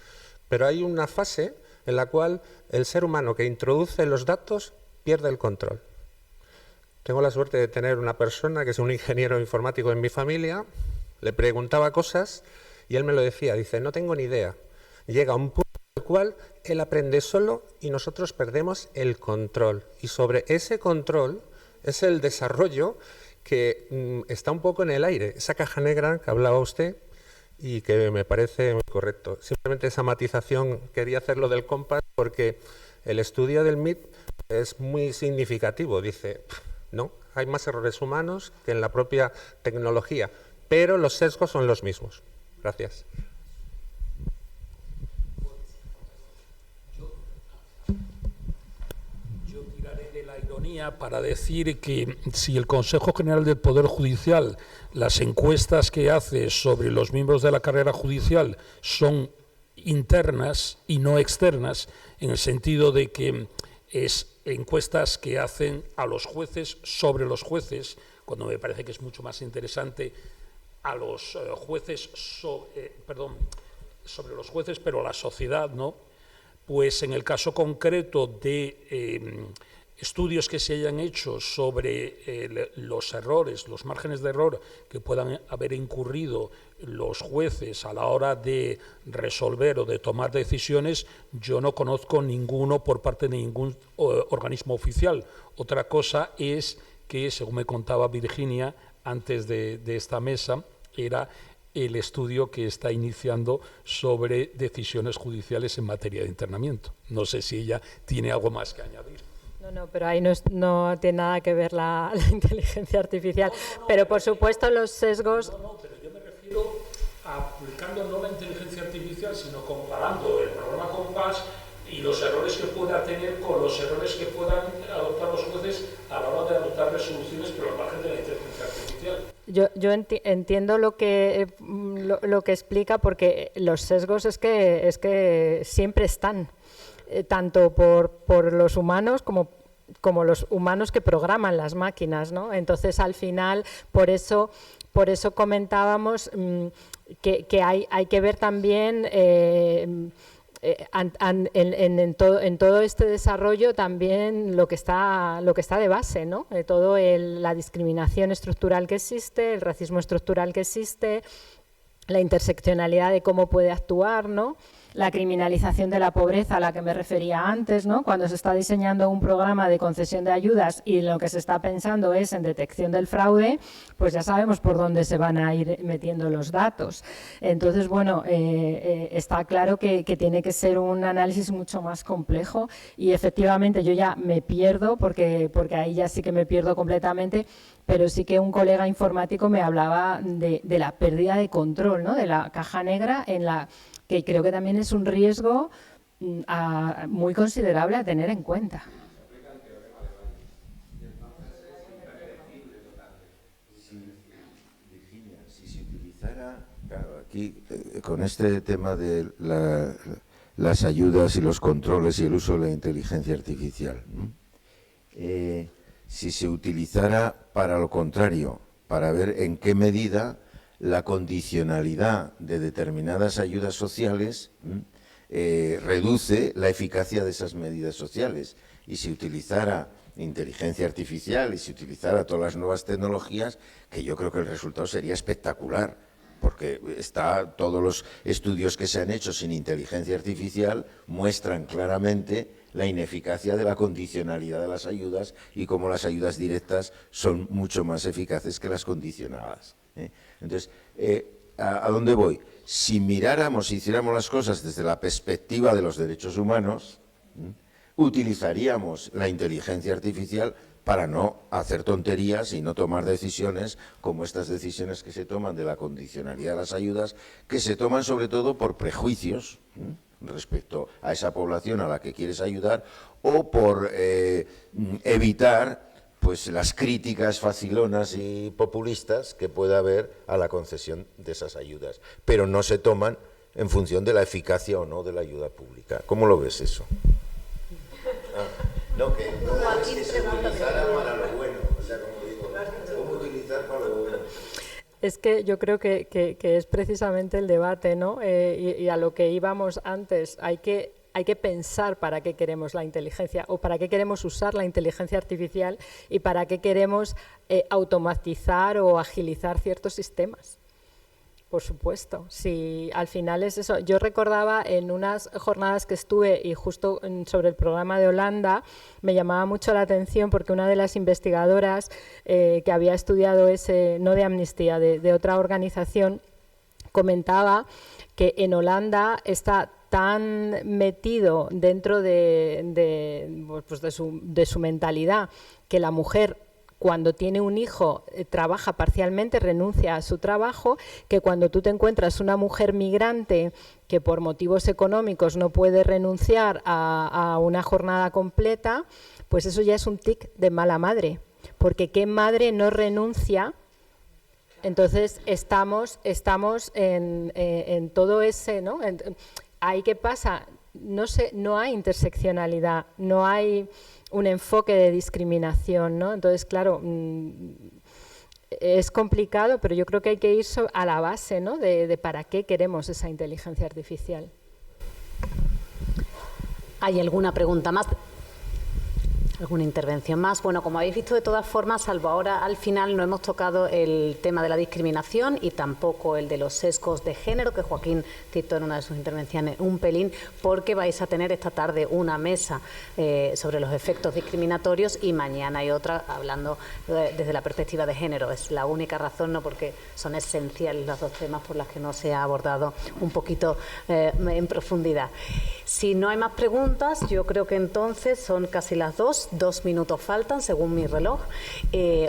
Pero hay una fase en la cual el ser humano que introduce los datos pierde el control. Tengo la suerte de tener una persona que es un ingeniero informático en mi familia, le preguntaba cosas y él me lo decía, dice, no tengo ni idea. Llega a un punto en el cual él aprende solo y nosotros perdemos el control. Y sobre ese control es el desarrollo que está un poco en el aire, esa caja negra que hablaba usted y que me parece muy correcto. Simplemente esa matización, quería hacerlo del COMPAS porque el estudio del MIT es muy significativo. Dice, no, hay más errores humanos que en la propia tecnología, pero los sesgos son los mismos. Gracias. Para decir que si el Consejo General del Poder Judicial, las encuestas que hace sobre los miembros de la carrera judicial son internas y no externas, en el sentido de que es encuestas que hacen a los jueces sobre los jueces, cuando me parece que es mucho más interesante a los jueces, sobre los jueces, pero la sociedad, ¿no? Pues en el caso concreto de estudios que se hayan hecho sobre los errores, los márgenes de error que puedan haber incurrido los jueces a la hora de resolver o de tomar decisiones, yo no conozco ninguno por parte de ningún organismo oficial. Otra cosa es que, según me contaba Virginia antes de esta mesa, era el estudio que está iniciando sobre decisiones judiciales en materia de internamiento. No sé si ella tiene algo más que añadir. No, pero ahí no tiene nada que ver la inteligencia artificial. Pero, por supuesto, los sesgos... No, pero yo me refiero a aplicando no la inteligencia artificial, sino comparando el programa COMPAS y los errores que pueda tener con los errores que puedan adoptar los jueces a la hora de adoptar resoluciones, pero al margen de la inteligencia artificial. Yo entiendo lo que explica, porque los sesgos es que siempre están, tanto por los humanos como los humanos que programan las máquinas, ¿no? Entonces, al final, por eso comentábamos que hay que ver también en todo este desarrollo también lo que está de base, ¿no? La discriminación estructural que existe, el racismo estructural que existe, la interseccionalidad de cómo puede actuar, ¿no? La criminalización de la pobreza a la que me refería antes, ¿no? Cuando se está diseñando un programa de concesión de ayudas y lo que se está pensando es en detección del fraude, pues ya sabemos por dónde se van a ir metiendo los datos. Entonces, bueno, está claro que tiene que ser un análisis mucho más complejo y efectivamente yo ya me pierdo porque ahí ya sí que me pierdo completamente, pero sí que un colega informático me hablaba de la pérdida de control, ¿no? De la caja negra que creo que también es un riesgo muy considerable a tener en cuenta. Si se utilizara, claro, aquí con este tema de las ayudas y los controles y el uso de la inteligencia artificial, ¿no? Si se utilizara para lo contrario, para ver en qué medida la condicionalidad de determinadas ayudas sociales reduce la eficacia de esas medidas sociales. Y si utilizara inteligencia artificial y si utilizara todas las nuevas tecnologías, que yo creo que el resultado sería espectacular, porque todos los estudios que se han hecho sin inteligencia artificial muestran claramente la ineficacia de la condicionalidad de las ayudas y cómo las ayudas directas son mucho más eficaces que las condicionadas. Entonces, ¿a dónde voy? Si hiciéramos las cosas desde la perspectiva de los derechos humanos, utilizaríamos la inteligencia artificial para no hacer tonterías y no tomar decisiones como estas decisiones que se toman de la condicionalidad de las ayudas, que se toman sobre todo por prejuicios respecto a esa población a la que quieres ayudar, o por evitar pues las críticas facilonas y populistas que pueda haber a la concesión de esas ayudas, pero no se toman en función de la eficacia o no de la ayuda pública. ¿Cómo lo ves eso? No, que se utilizara para lo bueno, o sea, como digo, ¿cómo utilizar para lo bueno? Es que yo creo que es precisamente el debate, ¿no? Y a lo que íbamos antes, hay que pensar para qué queremos la inteligencia o para qué queremos usar la inteligencia artificial y para qué queremos automatizar o agilizar ciertos sistemas. Por supuesto, si al final es eso. Yo recordaba en unas jornadas que estuve y justo sobre el programa de Holanda me llamaba mucho la atención porque una de las investigadoras que había estudiado ese, no de Amnistía, de otra organización, comentaba que en Holanda está tan metido dentro de su mentalidad que la mujer, cuando tiene un hijo, trabaja parcialmente, renuncia a su trabajo, que cuando tú te encuentras una mujer migrante que por motivos económicos no puede renunciar a una jornada completa, pues eso ya es un tic de mala madre, porque ¿qué madre no renuncia? Entonces estamos en todo ese, ¿no? Ahí ¿qué pasa? No hay interseccionalidad, no hay un enfoque de discriminación, ¿no? Entonces, claro, es complicado, pero yo creo que hay que ir a la base, ¿no? de para qué queremos esa inteligencia artificial. ¿Hay alguna pregunta más? ¿Alguna intervención más? Bueno, como habéis visto, de todas formas, salvo ahora al final, no hemos tocado el tema de la discriminación y tampoco el de los sesgos de género, que Joaquín citó en una de sus intervenciones un pelín, porque vais a tener esta tarde una mesa sobre los efectos discriminatorios y mañana hay otra hablando desde la perspectiva de género. Es la única razón, no porque son esenciales los dos temas por los que no se ha abordado un poquito en profundidad. Si no hay más preguntas, yo creo que entonces son casi las 2 minutos faltan según mi reloj.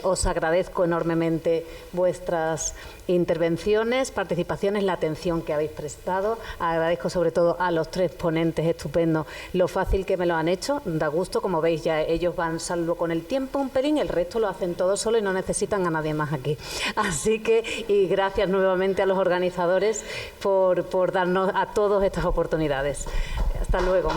Os agradezco enormemente vuestras intervenciones, participaciones, la atención que habéis prestado. Agradezco sobre todo a los 3 ponentes estupendos lo fácil que me lo han hecho. Da gusto, como veis ya ellos van salvo con el tiempo un pelín, el resto lo hacen todos solo y no necesitan a nadie más aquí. Así que, y gracias nuevamente a los organizadores por darnos a todos estas oportunidades. Hasta luego.